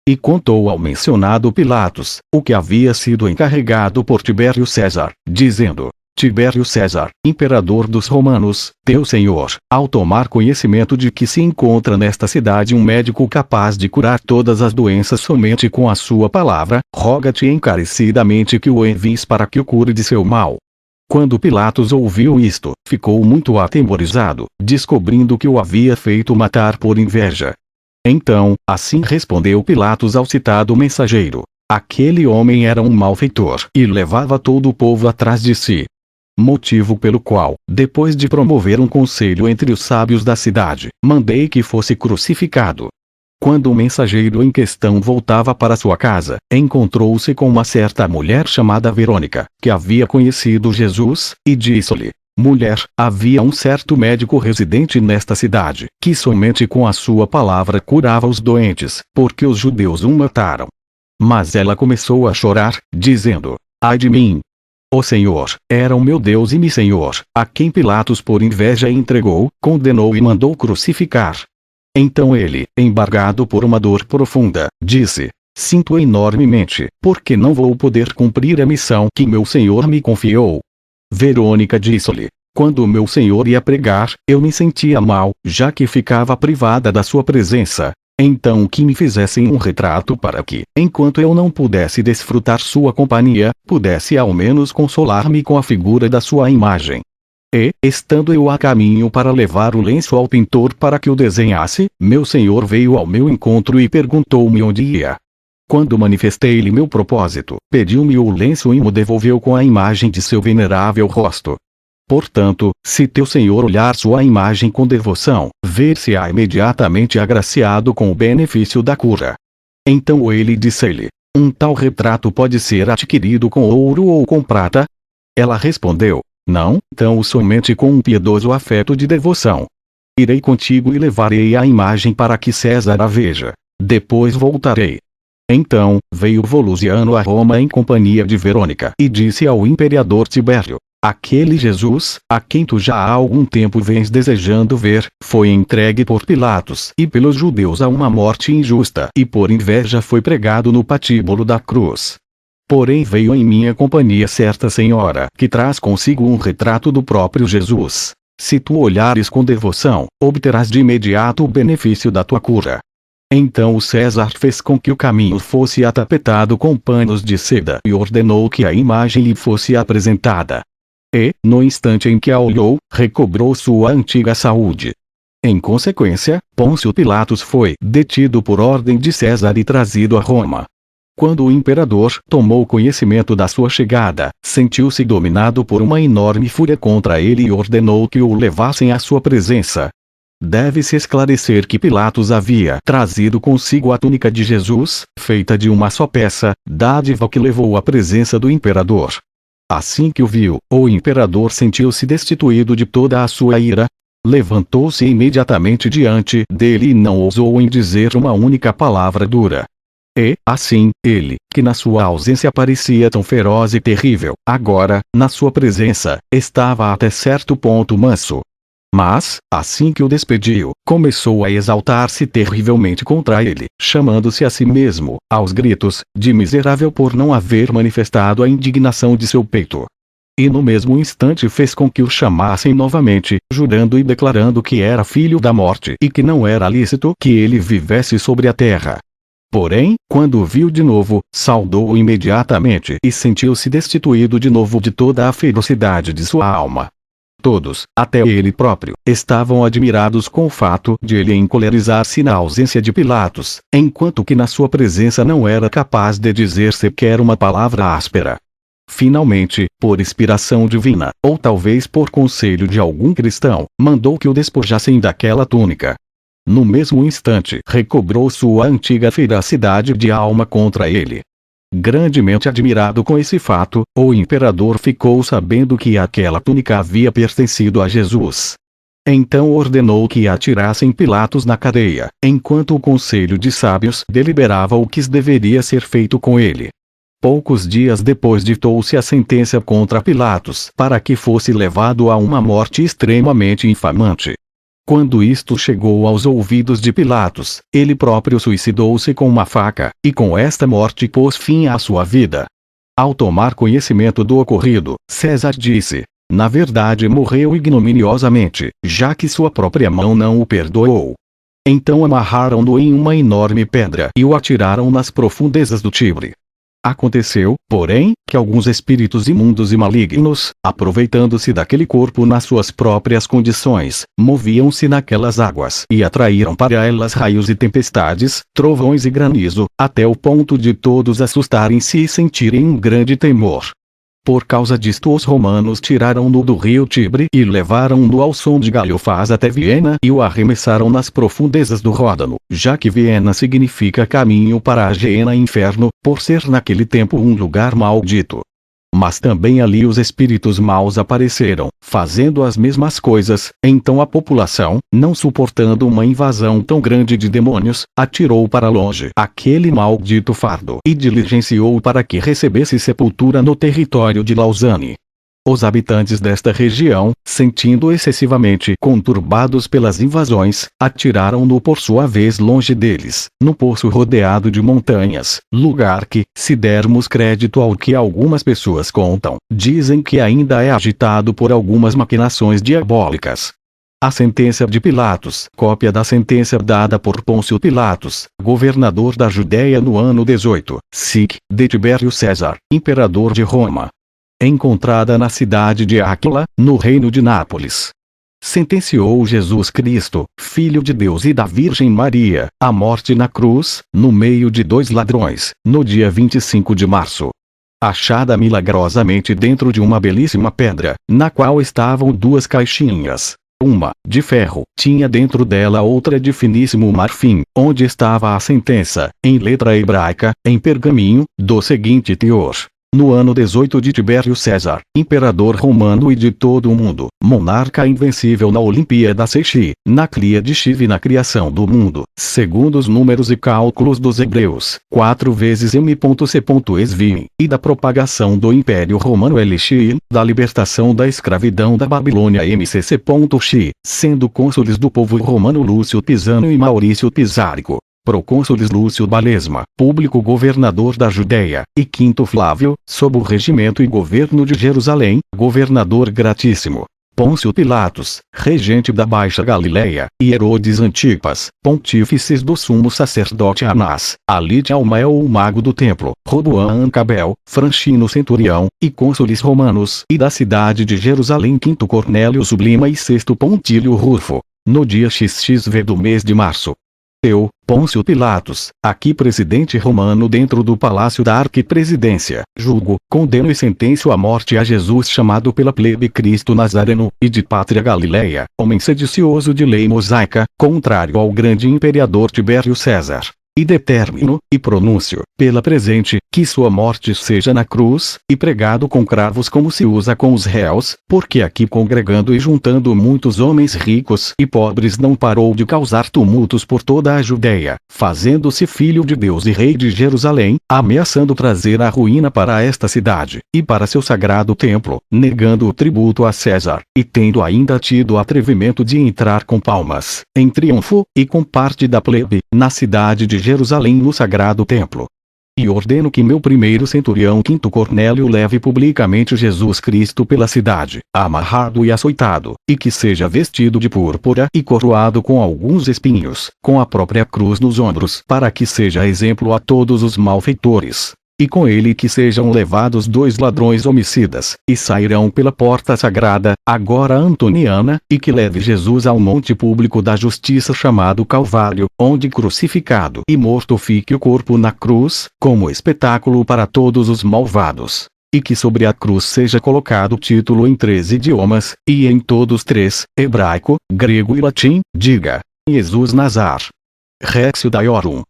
E contou ao mencionado Pilatos, o que havia sido encarregado por Tibério César, dizendo: Tibério César, imperador dos romanos, teu senhor, ao tomar conhecimento de que se encontra nesta cidade um médico capaz de curar todas as doenças somente com a sua palavra, roga-te encarecidamente que o envies para que o cure de seu mal. Quando Pilatos ouviu isto, ficou muito atemorizado, descobrindo que o havia feito matar por inveja. Então, assim respondeu Pilatos ao citado mensageiro: aquele homem era um malfeitor e levava todo o povo atrás de si. Motivo pelo qual, depois de promover um conselho entre os sábios da cidade, mandei que fosse crucificado. Quando o mensageiro em questão voltava para sua casa, encontrou-se com uma certa mulher chamada Verônica, que havia conhecido Jesus, e disse-lhe: mulher, havia um certo médico residente nesta cidade, que somente com a sua palavra curava os doentes, porque os judeus o mataram. Mas ela começou a chorar, dizendo: ai de mim! O Senhor, era o meu Deus e meu Senhor, a quem Pilatos por inveja entregou, condenou e mandou crucificar. Então ele, embargado por uma dor profunda, disse: sinto enormemente, porque não vou poder cumprir a missão que meu Senhor me confiou. Verônica disse-lhe: quando meu Senhor ia pregar, eu me sentia mal, já que ficava privada da sua presença. Então que me fizessem um retrato para que, enquanto eu não pudesse desfrutar sua companhia, pudesse ao menos consolar-me com a figura da sua imagem. E, estando eu a caminho para levar o lenço ao pintor para que o desenhasse, meu Senhor veio ao meu encontro e perguntou-me onde ia. Quando manifestei-lhe meu propósito, pediu-me o lenço e me devolveu com a imagem de seu venerável rosto. Portanto, se teu Senhor olhar sua imagem com devoção, ver-se-á imediatamente agraciado com o benefício da cura. Então ele disse-lhe: um tal retrato pode ser adquirido com ouro ou com prata? Ela respondeu: não, então somente com um piedoso afeto de devoção. Irei contigo e levarei a imagem para que César a veja. Depois voltarei. Então, veio Volusiano a Roma em companhia de Verônica e disse ao imperador Tibério: Aquele Jesus, a quem tu já há algum tempo vens desejando ver, foi entregue por Pilatos e pelos judeus a uma morte injusta e por inveja foi pregado no patíbulo da cruz. Porém veio em minha companhia certa senhora que traz consigo um retrato do próprio Jesus. Se tu olhares com devoção, obterás de imediato o benefício da tua cura. Então o César fez com que o caminho fosse atapetado com panos de seda e ordenou que a imagem lhe fosse apresentada. E, no instante em que a olhou, recobrou sua antiga saúde. Em consequência, Pôncio Pilatos foi detido por ordem de César e trazido a Roma. Quando o imperador tomou conhecimento da sua chegada, sentiu-se dominado por uma enorme fúria contra ele e ordenou que o levassem à sua presença. Deve-se esclarecer que Pilatos havia trazido consigo a túnica de Jesus, feita de uma só peça, dádiva que levou à presença do imperador. Assim que o viu, o imperador sentiu-se destituído de toda a sua ira. Levantou-se imediatamente diante dele e não ousou em dizer uma única palavra dura. E, assim, ele, que na sua ausência parecia tão feroz e terrível, agora, na sua presença, estava até certo ponto manso. Mas, assim que o despediu, começou a exaltar-se terrivelmente contra ele, chamando-se a si mesmo, aos gritos, de miserável por não haver manifestado a indignação de seu peito. E no mesmo instante fez com que o chamassem novamente, jurando e declarando que era filho da morte e que não era lícito que ele vivesse sobre a terra. Porém, quando o viu de novo, saudou-o imediatamente e sentiu-se destituído de novo de toda a ferocidade de sua alma. Todos, até ele próprio, estavam admirados com o fato de ele encolerizar-se na ausência de Pilatos, enquanto que na sua presença não era capaz de dizer sequer uma palavra áspera. Finalmente, por inspiração divina, ou talvez por conselho de algum cristão, mandou que o despojassem daquela túnica. No mesmo instante, recobrou sua antiga ferocidade de alma contra ele. Grandemente admirado com esse fato, o imperador ficou sabendo que aquela túnica havia pertencido a Jesus. Então ordenou que atirassem Pilatos na cadeia, enquanto o conselho de sábios deliberava o que deveria ser feito com ele. Poucos dias depois ditou-se a sentença contra Pilatos para que fosse levado a uma morte extremamente infamante. Quando isto chegou aos ouvidos de Pilatos, ele próprio suicidou-se com uma faca, e com esta morte pôs fim à sua vida. Ao tomar conhecimento do ocorrido, César disse: na verdade morreu ignominiosamente, já que sua própria mão não o perdoou. Então amarraram-no em uma enorme pedra e o atiraram nas profundezas do Tibre. Aconteceu, porém, que alguns espíritos imundos e malignos, aproveitando-se daquele corpo nas suas próprias condições, moviam-se naquelas águas e atraíram para elas raios e tempestades, trovões e granizo, até o ponto de todos assustarem-se e sentirem um grande temor. Por causa disto os romanos tiraram-no do rio Tibre e levaram-no ao som de galhofás até Viena e o arremessaram nas profundezas do Ródano, já que Viena significa caminho para a Geena inferno, por ser naquele tempo um lugar maldito. Mas também ali os espíritos maus apareceram, fazendo as mesmas coisas. Então a população, não suportando uma invasão tão grande de demônios, atirou para longe aquele maldito fardo e diligenciou para que recebesse sepultura no território de Lausanne. Os habitantes desta região, sentindo excessivamente conturbados pelas invasões, atiraram-no por sua vez longe deles, no poço rodeado de montanhas, lugar que, se dermos crédito ao que algumas pessoas contam, dizem que ainda é agitado por algumas maquinações diabólicas. A sentença de Pilatos, cópia da sentença dada por Pôncio Pilatos, governador da Judéia no ano 18, SIC, de Tibério César, imperador de Roma. Encontrada na cidade de Áquila, no reino de Nápoles. Sentenciou Jesus Cristo, Filho de Deus e da Virgem Maria, à morte na cruz, no meio de 2 ladrões, no dia 25 de março. Achada milagrosamente dentro de uma belíssima pedra, na qual estavam 2 caixinhas. Uma, de ferro, tinha dentro dela outra de finíssimo marfim, onde estava a sentença, em letra hebraica, em pergaminho, do seguinte teor: No ano 18 de Tibério César, imperador romano e de todo o mundo, monarca invencível na Olimpíada Seixi, na cria de Shiva e na criação do mundo, segundo os números e cálculos dos hebreus, 4 vezes m.c.esvim, e da propagação do Império Romano LXI, da libertação da escravidão da Babilônia mcc.x, sendo cônsules do povo romano Lúcio Pisano e Maurício Pisárico. Procônsules Lúcio Balesma, público governador da Judéia, e Quinto Flávio, sob o regimento e governo de Jerusalém, governador gratíssimo. Pôncio Pilatos, regente da Baixa Galileia, e Herodes Antipas, pontífices do sumo sacerdote Anás, Alite Almael o mago do templo, Roboam Ancabel, Franchino Centurião, e cônsules romanos, e da cidade de Jerusalém Quinto Cornélio Sublima e Sexto Pontílio Rufo, no dia XXV do mês de março. Eu, Pôncio Pilatos, aqui presidente romano dentro do palácio da arquipresidência, julgo, condeno e sentencio à morte a Jesus chamado pela plebe Cristo Nazareno, e de pátria Galileia, homem sedicioso de lei mosaica, contrário ao grande imperador Tibério César. E determino, e pronúncio, pela presente, que sua morte seja na cruz, e pregado com cravos como se usa com os réus, porque aqui congregando e juntando muitos homens ricos e pobres não parou de causar tumultos por toda a Judéia, fazendo-se filho de Deus e rei de Jerusalém, ameaçando trazer a ruína para esta cidade, e para seu sagrado templo, negando o tributo a César, e tendo ainda tido o atrevimento de entrar com palmas, em triunfo, e com parte da plebe, na cidade de Jerusalém no sagrado templo. E ordeno que meu primeiro centurião Quinto Cornélio leve publicamente Jesus Cristo pela cidade, amarrado e açoitado, e que seja vestido de púrpura e coroado com alguns espinhos, com a própria cruz nos ombros, para que seja exemplo a todos os malfeitores. E com ele que sejam levados 2 ladrões homicidas, e sairão pela porta sagrada, agora Antoniana, e que leve Jesus ao monte público da justiça chamado Calvário, onde crucificado e morto fique o corpo na cruz, como espetáculo para todos os malvados. E que sobre a cruz seja colocado o título em 3 idiomas, e em todos 3, hebraico, grego e latim, diga: Jesus Nazar. Rexio Daiorum.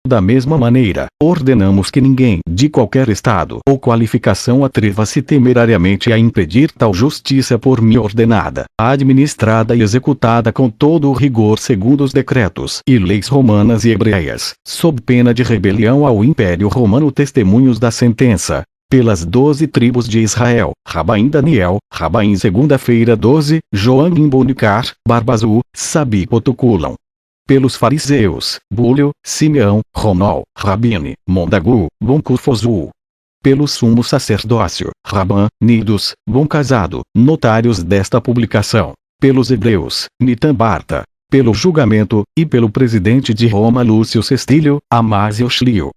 Da mesma maneira, ordenamos que ninguém, de qualquer estado ou qualificação atreva-se temerariamente a impedir tal justiça por mim ordenada, administrada e executada com todo o rigor segundo os decretos e leis romanas e hebreias, sob pena de rebelião ao Império Romano. Testemunhos da sentença. Pelas 12 tribos de Israel, Rabaim Daniel, Rabaim segunda-feira 12, Joanim Bonicar, Barbazu, Sabi Potuculam. Pelos fariseus, Búlio, Simeão, Ronol, Rabine, Mondagu, Boncurfozu. Pelo sumo sacerdócio, Rabã, Nidos, Bom Casado, notários desta publicação. Pelos hebreus, Nitambarta. Pelo julgamento, e pelo presidente de Roma Lúcio Cestílio, Amásio Chlio.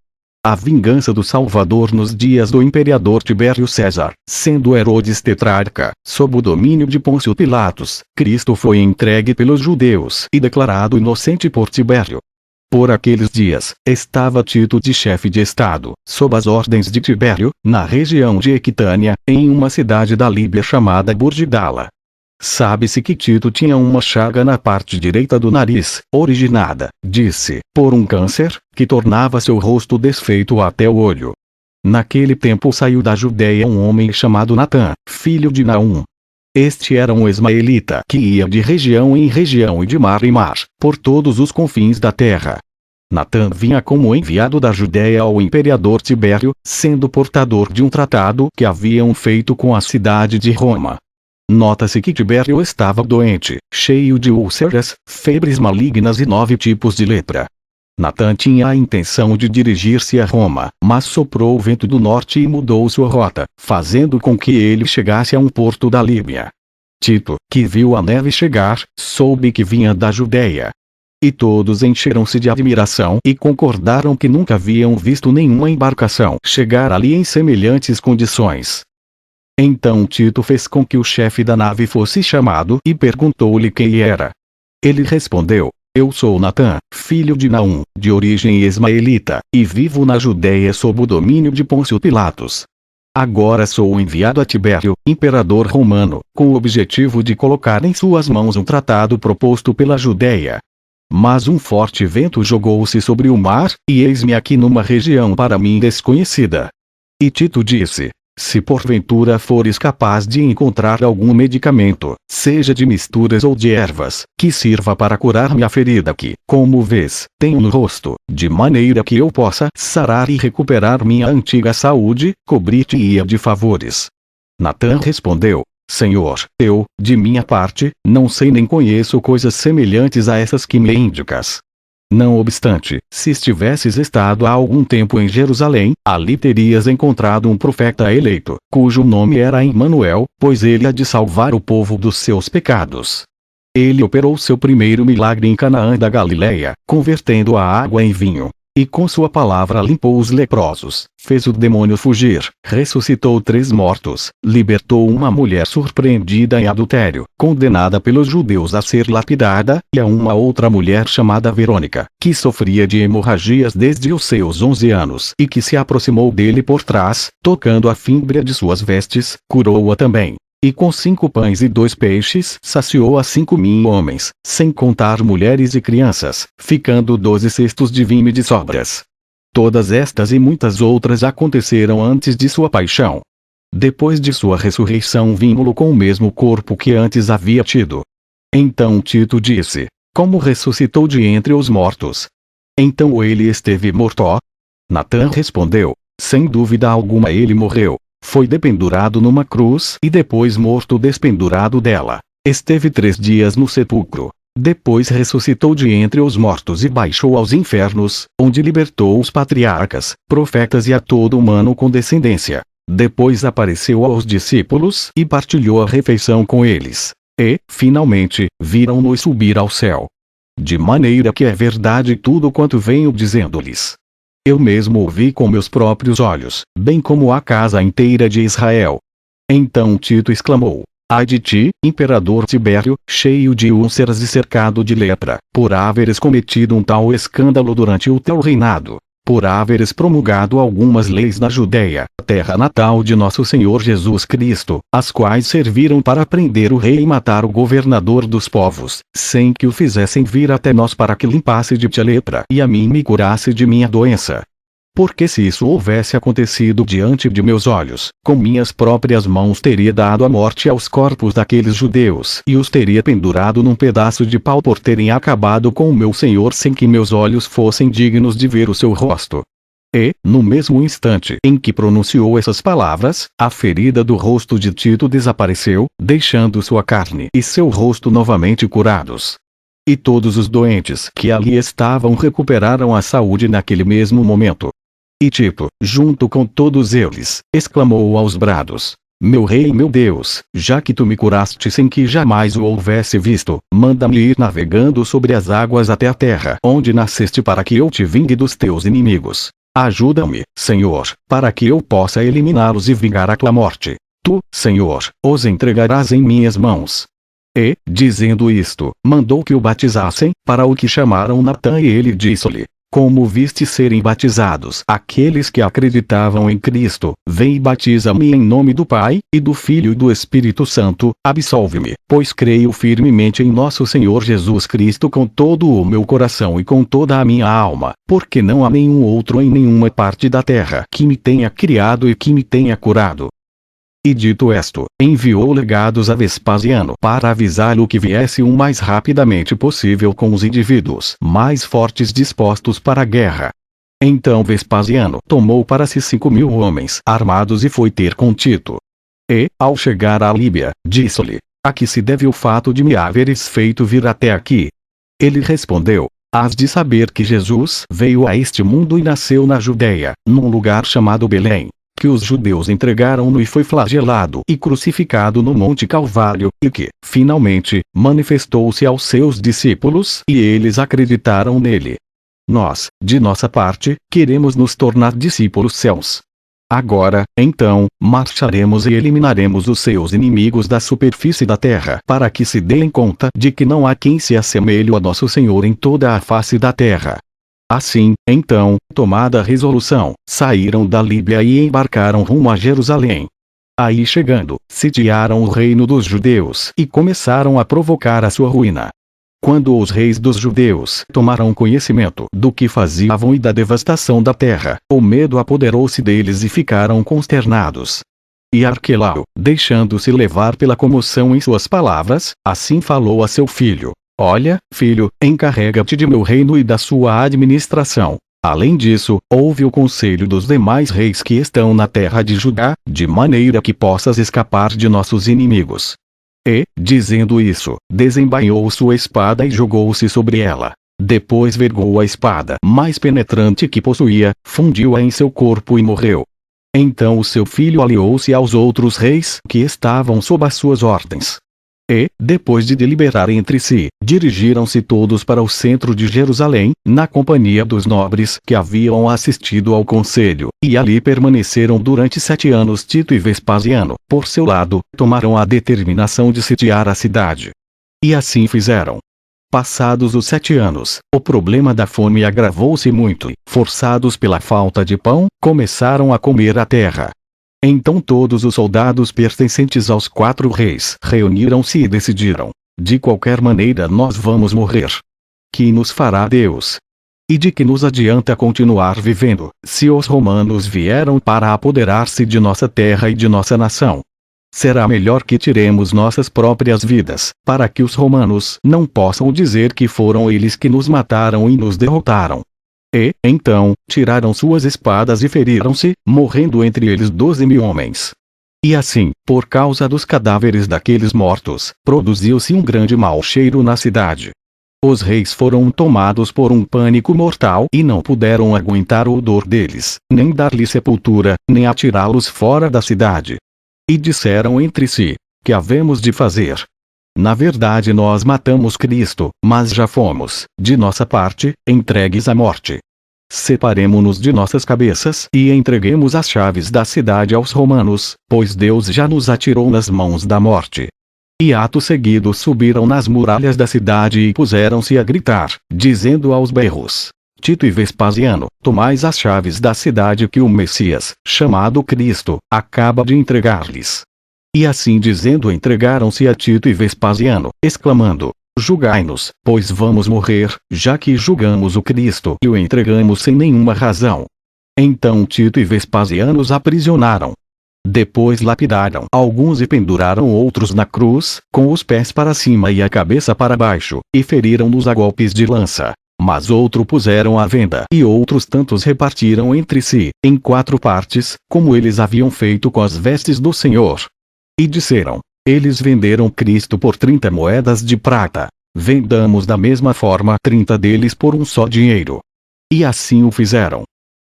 A vingança do Salvador nos dias do imperador Tibério César, sendo Herodes tetrarca, sob o domínio de Pôncio Pilatos, Cristo foi entregue pelos judeus e declarado inocente por Tibério. Por aqueles dias, estava Tito de chefe de estado, sob as ordens de Tibério, na região de Equitânia, em uma cidade da Líbia chamada Burgidala. Sabe-se que Tito tinha uma chaga na parte direita do nariz, originada, disse, por um câncer, que tornava seu rosto desfeito até o olho. Naquele tempo saiu da Judéia um homem chamado Natã, filho de Naum. Este era um ismaelita que ia de região em região e de mar em mar, por todos os confins da terra. Natã vinha como enviado da Judéia ao imperador Tibério, sendo portador de um tratado que haviam feito com a cidade de Roma. Nota-se que Tibério estava doente, cheio de úlceras, febres malignas e 9 tipos de lepra. Natã tinha a intenção de dirigir-se a Roma, mas soprou o vento do norte e mudou sua rota, fazendo com que ele chegasse a um porto da Líbia. Tito, que viu a neve chegar, soube que vinha da Judéia. E todos encheram-se de admiração e concordaram que nunca haviam visto nenhuma embarcação chegar ali em semelhantes condições. Então Tito fez com que o chefe da nave fosse chamado e perguntou-lhe quem era. Ele respondeu: Eu sou Natã, filho de Naum, de origem ismaelita, e vivo na Judéia sob o domínio de Pôncio Pilatos. Agora sou enviado a Tibério, imperador romano, com o objetivo de colocar em suas mãos um tratado proposto pela Judéia. Mas um forte vento jogou-se sobre o mar, e eis-me aqui numa região para mim desconhecida. E Tito disse: se porventura fores capaz de encontrar algum medicamento, seja de misturas ou de ervas, que sirva para curar-me a ferida que, como vês, tenho no rosto, de maneira que eu possa sarar e recuperar minha antiga saúde, cobrir-te-ia de favores. Natã respondeu: Senhor, eu, de minha parte, não sei nem conheço coisas semelhantes a essas que me indicas. Não obstante, se estivesses estado há algum tempo em Jerusalém, ali terias encontrado um profeta eleito, cujo nome era Emanuel, pois ele há de salvar o povo dos seus pecados. Ele operou seu primeiro milagre em Canaã da Galileia, convertendo a água em vinho. E com sua palavra limpou os leprosos, fez o demônio fugir, ressuscitou 3 mortos, libertou uma mulher surpreendida em adultério, condenada pelos judeus a ser lapidada, e a uma outra mulher chamada Verônica, que sofria de hemorragias desde os seus 11 anos e que se aproximou dele por trás, tocando a fímbria de suas vestes, curou-a também. E com 5 pães e 2 peixes saciou a 5.000 homens, sem contar mulheres e crianças, ficando 12 cestos de vinho de sobras. Todas estas e muitas outras aconteceram antes de sua paixão. Depois de sua ressurreição vimos-lo com o mesmo corpo que antes havia tido. Então Tito disse: Como ressuscitou de entre os mortos? Então ele esteve morto? Natã respondeu: Sem dúvida alguma ele morreu. Foi dependurado numa cruz e depois morto despendurado dela. Esteve 3 dias no sepulcro. Depois ressuscitou de entre os mortos e baixou aos infernos, onde libertou os patriarcas, profetas e a todo humano com descendência. Depois apareceu aos discípulos e partilhou a refeição com eles. E, finalmente, viram-no subir ao céu. De maneira que é verdade tudo quanto venho dizendo-lhes. Eu mesmo o vi com meus próprios olhos, bem como a casa inteira de Israel. Então Tito exclamou: Ai de ti, imperador Tibério, cheio de úlceras e cercado de lepra, por haveres cometido um tal escândalo durante o teu reinado, por haveres promulgado algumas leis na Judéia, terra natal de nosso Senhor Jesus Cristo, as quais serviram para prender o rei e matar o governador dos povos, sem que o fizessem vir até nós para que limpasse de ti a lepra e a mim me curasse de minha doença. Porque se isso houvesse acontecido diante de meus olhos, com minhas próprias mãos teria dado a morte aos corpos daqueles judeus e os teria pendurado num pedaço de pau por terem acabado com o meu Senhor sem que meus olhos fossem dignos de ver o seu rosto. E, no mesmo instante em que pronunciou essas palavras, a ferida do rosto de Tito desapareceu, deixando sua carne e seu rosto novamente curados. E todos os doentes que ali estavam recuperaram a saúde naquele mesmo momento. E Tito, junto com todos eles, exclamou aos brados: Meu rei e meu Deus, já que tu me curaste sem que jamais o houvesse visto, manda-me ir navegando sobre as águas até a terra onde nasceste para que eu te vingue dos teus inimigos. Ajuda-me, Senhor, para que eu possa eliminá-los e vingar a morte. Tu, Senhor, os entregarás em minhas mãos. E, dizendo isto, mandou que o batizassem, para o que chamaram Natã, e ele disse-lhe: Como viste serem batizados aqueles que acreditavam em Cristo, vem e batiza-me em nome do Pai, e do Filho e do Espírito Santo, absolve-me, pois creio firmemente em nosso Senhor Jesus Cristo com todo o meu coração e com toda a minha alma, porque não há nenhum outro em nenhuma parte da terra que me tenha criado e que me tenha curado. E dito esto, enviou legados a Vespasiano para avisá-lo que viesse o mais rapidamente possível com os indivíduos mais fortes dispostos para a guerra. Então Vespasiano tomou para si 5.000 homens armados e foi ter com Tito. E, ao chegar à Líbia, disse-lhe: A que se deve o fato de me haveres feito vir até aqui? Ele respondeu: Hás de saber que Jesus veio a este mundo e nasceu na Judéia, num lugar chamado Belém, que os judeus entregaram-no e foi flagelado e crucificado no Monte Calvário, e que, finalmente, manifestou-se aos seus discípulos e eles acreditaram nele. Nós, de nossa parte, queremos nos tornar discípulos seus. Agora, então, marcharemos e eliminaremos os seus inimigos da superfície da terra para que se deem conta de que não há quem se assemelhe a nosso Senhor em toda a face da terra. Assim, então, tomada a resolução, saíram da Líbia e embarcaram rumo a Jerusalém. Aí chegando, sitiaram o reino dos judeus e começaram a provocar a sua ruína. Quando os reis dos judeus tomaram conhecimento do que faziam e da devastação da terra, o medo apoderou-se deles e ficaram consternados. E Arquelau, deixando-se levar pela comoção em suas palavras, assim falou a seu filho: Olha, filho, encarrega-te de meu reino e da sua administração. Além disso, ouve o conselho dos demais reis que estão na terra de Judá, de maneira que possas escapar de nossos inimigos. E, dizendo isso, desembainhou sua espada e jogou-se sobre ela. Depois vergou a espada mais penetrante que possuía, fundiu-a em seu corpo e morreu. Então o seu filho aliou-se aos outros reis que estavam sob as suas ordens. E, depois de deliberar entre si, dirigiram-se todos para o centro de Jerusalém, na companhia dos nobres que haviam assistido ao conselho, e ali permaneceram durante 7 anos. Tito e Vespasiano, por seu lado, tomaram a determinação de sitiar a cidade. E assim fizeram. Passados os 7 anos, o problema da fome agravou-se muito e, forçados pela falta de pão, começaram a comer a terra. Então todos os soldados pertencentes aos 4 reis reuniram-se e decidiram: de qualquer maneira nós vamos morrer. Que nos fará Deus? E de que nos adianta continuar vivendo, se os romanos vieram para apoderar-se de nossa terra e de nossa nação? Será melhor que tiremos nossas próprias vidas, para que os romanos não possam dizer que foram eles que nos mataram e nos derrotaram. E, então, tiraram suas espadas e feriram-se, morrendo entre eles 12.000 homens. E assim, por causa dos cadáveres daqueles mortos, produziu-se um grande mau cheiro na cidade. Os reis foram tomados por um pânico mortal e não puderam aguentar o odor deles, nem dar-lhe sepultura, nem atirá-los fora da cidade. E disseram entre si: que havemos de fazer? Na verdade nós matamos Cristo, mas já fomos, de nossa parte, entregues à morte. Separemo-nos de nossas cabeças e entreguemos as chaves da cidade aos romanos, pois Deus já nos atirou nas mãos da morte. E ato seguido subiram nas muralhas da cidade e puseram-se a gritar, dizendo aos berros: Tito e Vespasiano, tomais as chaves da cidade que o Messias, chamado Cristo, acaba de entregar-lhes. E assim dizendo entregaram-se a Tito e Vespasiano, exclamando: Julgai-nos, pois vamos morrer, já que julgamos o Cristo e o entregamos sem nenhuma razão. Então Tito e Vespasiano os aprisionaram. Depois lapidaram alguns e penduraram outros na cruz, com os pés para cima e a cabeça para baixo, e feriram-nos a golpes de lança. Mas outro puseram à venda e outros tantos repartiram entre si, em 4 partes, como eles haviam feito com as vestes do Senhor. E disseram: eles venderam Cristo por 30 moedas de prata. Vendamos da mesma forma 30 deles por um só dinheiro. E assim o fizeram.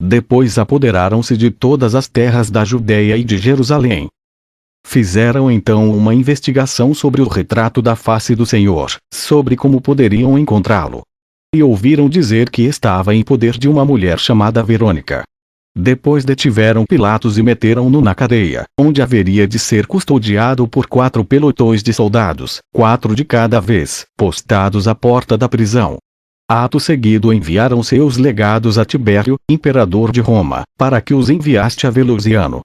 Depois apoderaram-se de todas as terras da Judéia e de Jerusalém. Fizeram então uma investigação sobre o retrato da face do Senhor, sobre como poderiam encontrá-lo. E ouviram dizer que estava em poder de uma mulher chamada Verônica. Depois detiveram Pilatos e meteram-no na cadeia, onde haveria de ser custodiado por 4 pelotões de soldados, 4 de cada vez, postados à porta da prisão. Ato seguido enviaram seus legados a Tibério, imperador de Roma, para que os enviaste a Veloziano.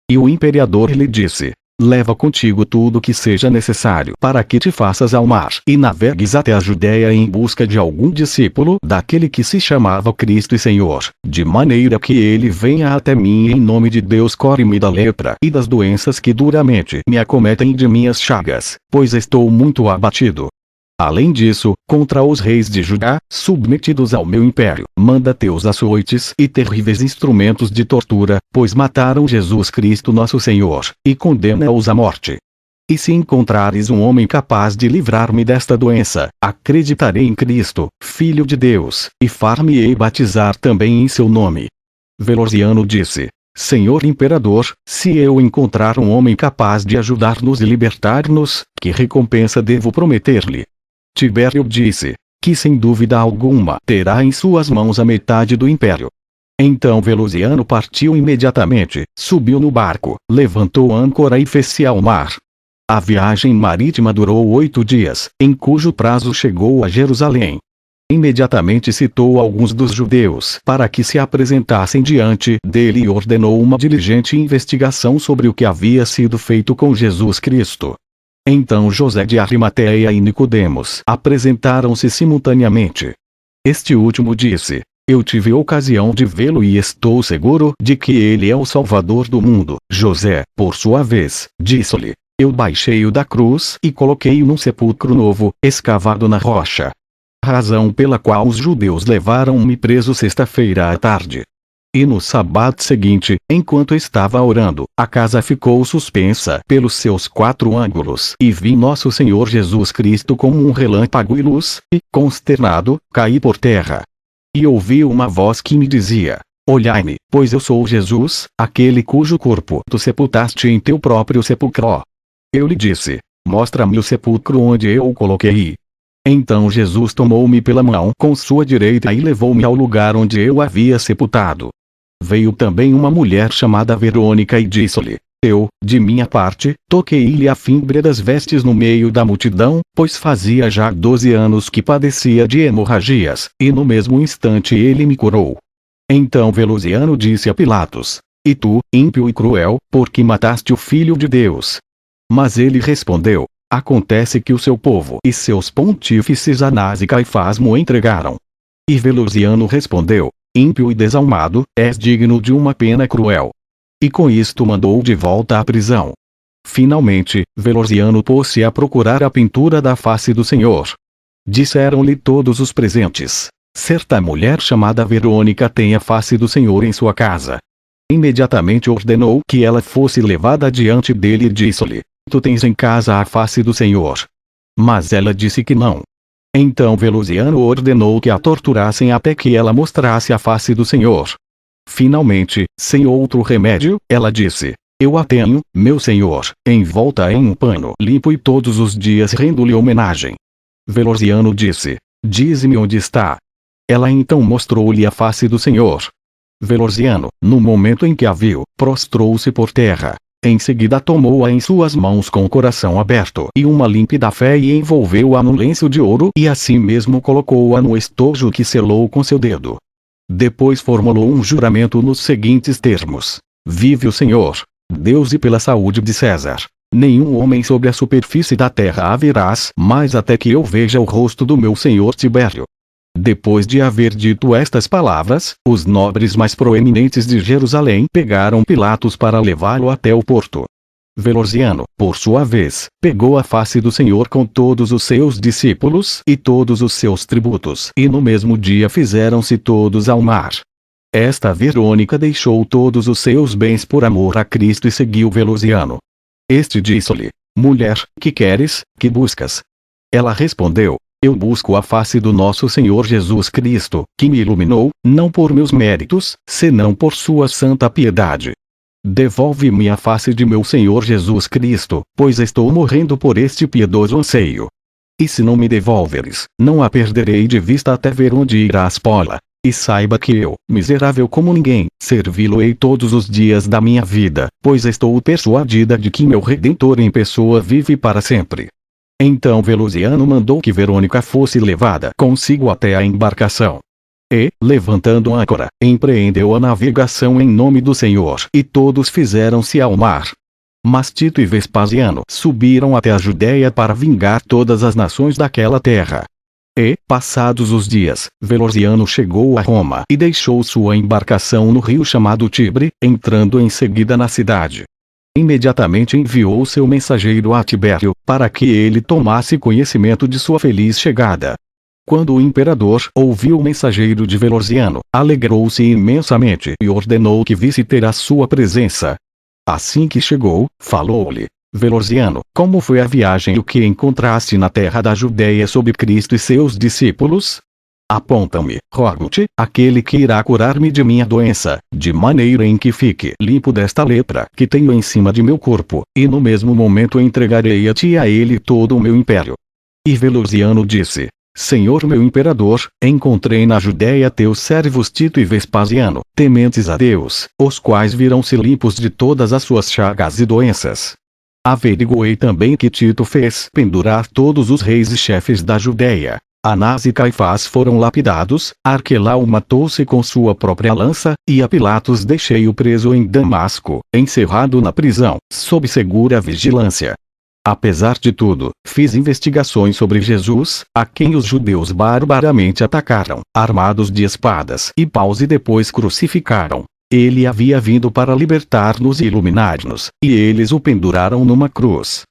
E o imperador lhe disse: leva contigo tudo que seja necessário para que te faças ao mar e navegues até a Judéia em busca de algum discípulo daquele que se chamava Cristo e Senhor, de maneira que ele venha até mim em nome de Deus. Core-me da lepra e das doenças que duramente me acometem de minhas chagas, pois estou muito abatido. Além disso, contra os reis de Judá, submetidos ao meu império, manda teus açoites e terríveis instrumentos de tortura, pois mataram Jesus Cristo nosso Senhor, e condena-os à morte. E se encontrares um homem capaz de livrar-me desta doença, acreditarei em Cristo, Filho de Deus, e far-me-ei batizar também em seu nome. Veloziano disse: Senhor Imperador, se eu encontrar um homem capaz de ajudar-nos e libertar-nos, que recompensa devo prometer-lhe? Tibério disse: que sem dúvida alguma terá em suas mãos a metade do império. Então Veloziano partiu imediatamente, subiu no barco, levantou âncora e fez-se ao mar. A viagem marítima durou 8 dias, em cujo prazo chegou a Jerusalém. Imediatamente citou alguns dos judeus para que se apresentassem diante dele e ordenou uma diligente investigação sobre o que havia sido feito com Jesus Cristo. Então José de Arimateia e Nicodemos apresentaram-se simultaneamente. Este último disse: Eu tive ocasião de vê-lo e estou seguro de que ele é o Salvador do mundo. José, por sua vez, disse-lhe: eu baixei-o da cruz e coloquei-o num sepulcro novo, escavado na rocha. Razão pela qual os judeus levaram-me preso sexta-feira à tarde. E no sábado seguinte, enquanto estava orando, a casa ficou suspensa pelos seus 4 ângulos e vi nosso Senhor Jesus Cristo como um relâmpago e luz, e, consternado, caí por terra. E ouvi uma voz que me dizia: olhai-me, pois eu sou Jesus, aquele cujo corpo tu sepultaste em teu próprio sepulcro. Eu lhe disse: mostra-me o sepulcro onde eu o coloquei. Então Jesus tomou-me pela mão com sua direita e levou-me ao lugar onde eu havia sepultado. Veio também uma mulher chamada Verônica e disse-lhe: eu, de minha parte, toquei-lhe a fímbria das vestes no meio da multidão, pois fazia já 12 anos que padecia de hemorragias, e no mesmo instante ele me curou. Então Veloziano disse a Pilatos: e tu, ímpio e cruel, por que mataste o Filho de Deus? Mas ele respondeu: acontece que o seu povo e seus pontífices Anás e Caifás mo entregaram. E Veloziano respondeu: ímpio e desalmado, és digno de uma pena cruel. E com isto mandou de volta à prisão. Finalmente, Veloziano pôs-se a procurar a pintura da face do Senhor. Disseram-lhe todos os presentes: certa mulher chamada Verônica tem a face do Senhor em sua casa. Imediatamente ordenou que ela fosse levada diante dele e disse-lhe: tu tens em casa a face do Senhor. Mas ela disse que não. Então Veloziano ordenou que a torturassem até que ela mostrasse a face do Senhor. Finalmente, sem outro remédio, ela disse: eu a tenho, meu Senhor, envolta em um pano limpo e todos os dias rendo-lhe homenagem. Veloziano disse: dize-me onde está. Ela então mostrou-lhe a face do Senhor. Veloziano, no momento em que a viu, prostrou-se por terra. Em seguida tomou-a em suas mãos com o coração aberto e uma límpida fé e envolveu-a num lenço de ouro e assim mesmo colocou-a no estojo que selou com seu dedo. Depois formulou um juramento nos seguintes termos: vive o Senhor, Deus, e pela saúde de César, nenhum homem sobre a superfície da terra haverás mais até que eu veja o rosto do meu senhor Tibério. Depois de haver dito estas palavras, os nobres mais proeminentes de Jerusalém pegaram Pilatos para levá-lo até o porto. Veloziano, por sua vez, pegou a face do Senhor com todos os seus discípulos e todos os seus tributos, e no mesmo dia fizeram-se todos ao mar. Esta Verônica deixou todos os seus bens por amor a Cristo e seguiu Veloziano. Este disse-lhe: mulher, que queres, que buscas? Ela respondeu: eu busco a face do nosso Senhor Jesus Cristo, que me iluminou, não por meus méritos, senão por sua santa piedade. Devolve-me a face de meu Senhor Jesus Cristo, pois estou morrendo por este piedoso anseio. E se não me devolveres, não a perderei de vista até ver onde irás pô-la. E saiba que eu, miserável como ninguém, servi-lo-ei todos os dias da minha vida, pois estou persuadida de que meu Redentor em pessoa vive para sempre. Então Veloziano mandou que Verônica fosse levada consigo até a embarcação. E, levantando âncora, empreendeu a navegação em nome do Senhor, e todos fizeram-se ao mar. Mas Tito e Vespasiano subiram até a Judéia para vingar todas as nações daquela terra. E, passados os dias, Veloziano chegou a Roma e deixou sua embarcação no rio chamado Tibre, entrando em seguida na cidade. Imediatamente enviou seu mensageiro a Tibério, para que ele tomasse conhecimento de sua feliz chegada. Quando o imperador ouviu o mensageiro de Veloziano, alegrou-se imensamente e ordenou que visse ter a sua presença. Assim que chegou, falou-lhe: Veloziano, como foi a viagem e o que encontraste na terra da Judéia sob Cristo e seus discípulos? Aponta-me, rogo-te, aquele que irá curar-me de minha doença, de maneira em que fique limpo desta lepra que tenho em cima de meu corpo, e no mesmo momento entregarei a ti e a ele todo o meu império. E Veloziano disse: Senhor meu imperador, encontrei na Judéia teus servos Tito e Vespasiano, tementes a Deus, os quais virão-se limpos de todas as suas chagas e doenças. Averiguei também que Tito fez pendurar todos os reis e chefes da Judéia. Anás e Caifás foram lapidados, Arquelau matou-se com sua própria lança, e a Pilatos deixei-o preso em Damasco, encerrado na prisão, sob segura vigilância. Apesar de tudo, fiz investigações sobre Jesus, a quem os judeus barbaramente atacaram, armados de espadas e paus e depois crucificaram. Ele havia vindo para libertar-nos e iluminar-nos, e eles o penduraram numa cruz.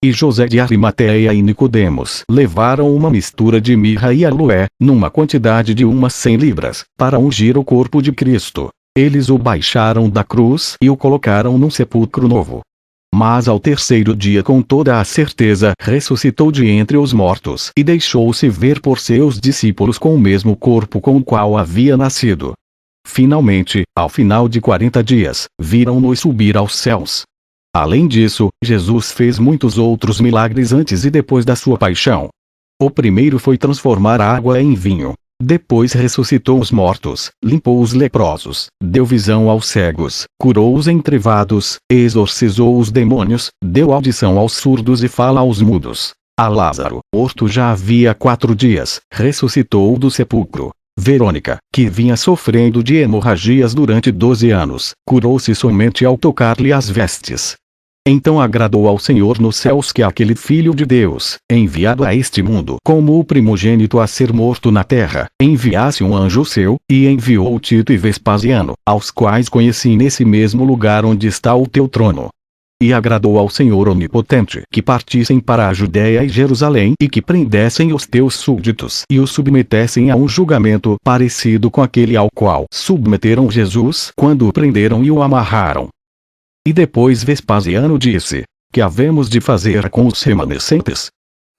E José de Arimateia e Nicodemos levaram uma mistura de mirra e aloé, numa quantidade de umas 100 libras, para ungir o corpo de Cristo. Eles o baixaram da cruz e o colocaram num sepulcro novo. Mas ao terceiro dia com toda a certeza ressuscitou de entre os mortos e deixou-se ver por seus discípulos com o mesmo corpo com o qual havia nascido. Finalmente, ao final de 40 dias, viram-no subir aos céus. Além disso, Jesus fez muitos outros milagres antes e depois da sua paixão. O primeiro foi transformar a água em vinho. Depois ressuscitou os mortos, limpou os leprosos, deu visão aos cegos, curou os entrevados, exorcizou os demônios, deu audição aos surdos e fala aos mudos. A Lázaro, morto já havia 4 dias, ressuscitou do sepulcro. Verônica, que vinha sofrendo de hemorragias durante 12 anos, curou-se somente ao tocar-lhe as vestes. Então agradou ao Senhor nos céus que aquele Filho de Deus, enviado a este mundo como o primogênito a ser morto na terra, enviasse um anjo seu, e enviou Tito e Vespasiano, aos quais conheci nesse mesmo lugar onde está o teu trono. E agradou ao Senhor onipotente que partissem para a Judéia e Jerusalém e que prendessem os teus súditos e os submetessem a um julgamento parecido com aquele ao qual submeteram Jesus quando o prenderam e o amarraram. E depois Vespasiano disse: que havemos de fazer com os remanescentes?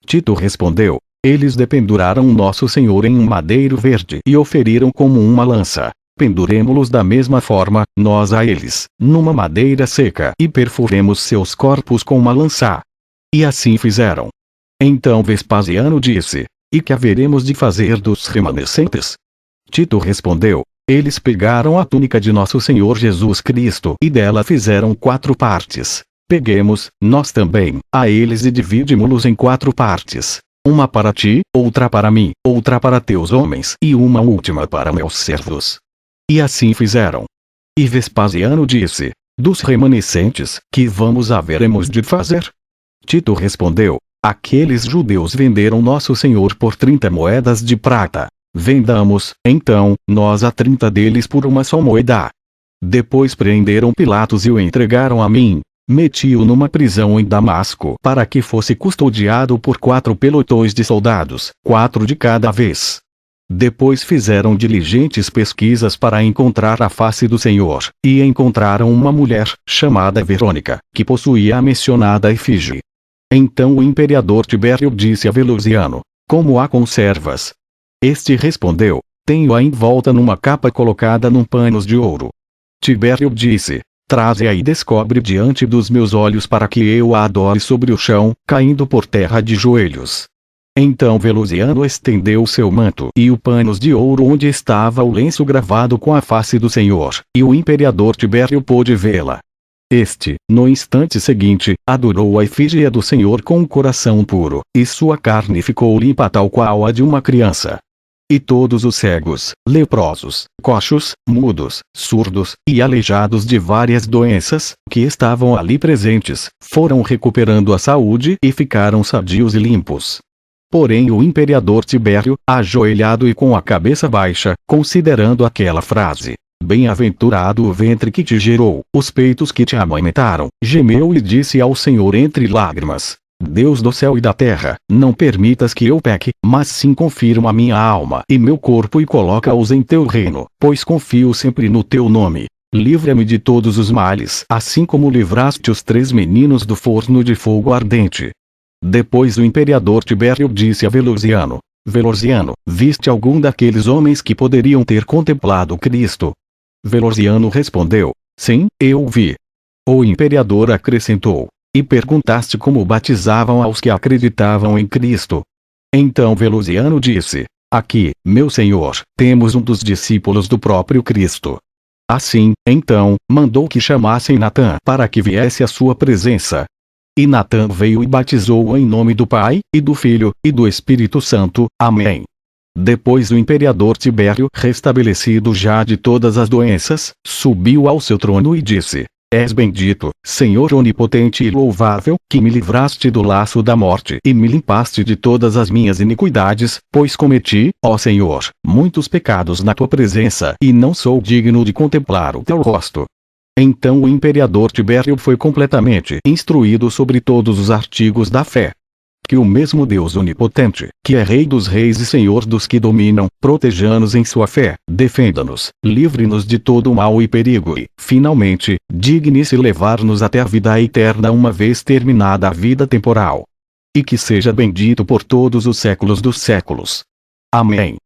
Tito respondeu: eles dependuraram nosso Senhor em um madeiro verde e o feriram como uma lança. Penduremo-los da mesma forma, nós a eles, numa madeira seca, e perfuremos seus corpos com uma lança. E assim fizeram. Então Vespasiano disse: e que haveremos de fazer dos remanescentes? Tito respondeu: eles pegaram a túnica de nosso Senhor Jesus Cristo e dela fizeram 4 partes. Peguemos, nós também, a eles e dividimo-los em 4 partes. Uma para ti, outra para mim, outra para teus homens e uma última para meus servos. E assim fizeram. E Vespasiano disse: dos remanescentes, que haveremos de fazer? Tito respondeu: aqueles judeus venderam nosso Senhor por 30 moedas de prata. Vendamos, então, nós a 30 deles por uma só moeda. Depois prenderam Pilatos e o entregaram a mim. Meti-o numa prisão em Damasco para que fosse custodiado por 4 pelotões de soldados, 4 de cada vez. Depois fizeram diligentes pesquisas para encontrar a face do Senhor, e encontraram uma mulher, chamada Verônica, que possuía a mencionada efígie. Então o imperador Tibério disse a Veloziano: como a conservas? Este respondeu: tenho-a envolta numa capa colocada num panos de ouro. Tibério disse: traze-a e descobre diante dos meus olhos para que eu a adore sobre o chão, caindo por terra de joelhos. Então Veloziano estendeu seu manto e o panos de ouro onde estava o lenço gravado com a face do Senhor, e o imperador Tibério pôde vê-la. Este, no instante seguinte, adorou a efígie do Senhor com um coração puro, e sua carne ficou limpa tal qual a de uma criança. E todos os cegos, leprosos, coxos, mudos, surdos, e aleijados de várias doenças, que estavam ali presentes, foram recuperando a saúde e ficaram sadios e limpos. Porém o imperador Tibério, ajoelhado e com a cabeça baixa, considerando aquela frase: bem-aventurado o ventre que te gerou, os peitos que te amamentaram, gemeu e disse ao Senhor entre lágrimas: Deus do céu e da terra, não permitas que eu peque, mas sim confirma minha alma e meu corpo e coloca-os em teu reino, pois confio sempre no teu nome. Livra-me de todos os males, assim como livraste os 3 meninos do forno de fogo ardente. Depois o imperador Tibério disse a Veloziano: Veloziano, viste algum daqueles homens que poderiam ter contemplado Cristo? Veloziano respondeu: sim, eu vi. O imperador acrescentou: e perguntaste como batizavam aos que acreditavam em Cristo? Então Veloziano disse: aqui, meu senhor, temos um dos discípulos do próprio Cristo. Assim, então, mandou que chamassem Natã para que viesse à sua presença. E Natã veio e batizou-o em nome do Pai, e do Filho, e do Espírito Santo. Amém. Depois o imperador Tibério, restabelecido já de todas as doenças, subiu ao seu trono e disse: És bendito, Senhor onipotente e louvável, que me livraste do laço da morte e me limpaste de todas as minhas iniquidades, pois cometi, ó Senhor, muitos pecados na tua presença e não sou digno de contemplar o teu rosto. Então o imperador Tibério foi completamente instruído sobre todos os artigos da fé. Que o mesmo Deus onipotente, que é Rei dos reis e Senhor dos que dominam, proteja-nos em sua fé, defenda-nos, livre-nos de todo mal e perigo e, finalmente, digne-se levar-nos até a vida eterna uma vez terminada a vida temporal. E que seja bendito por todos os séculos dos séculos. Amém.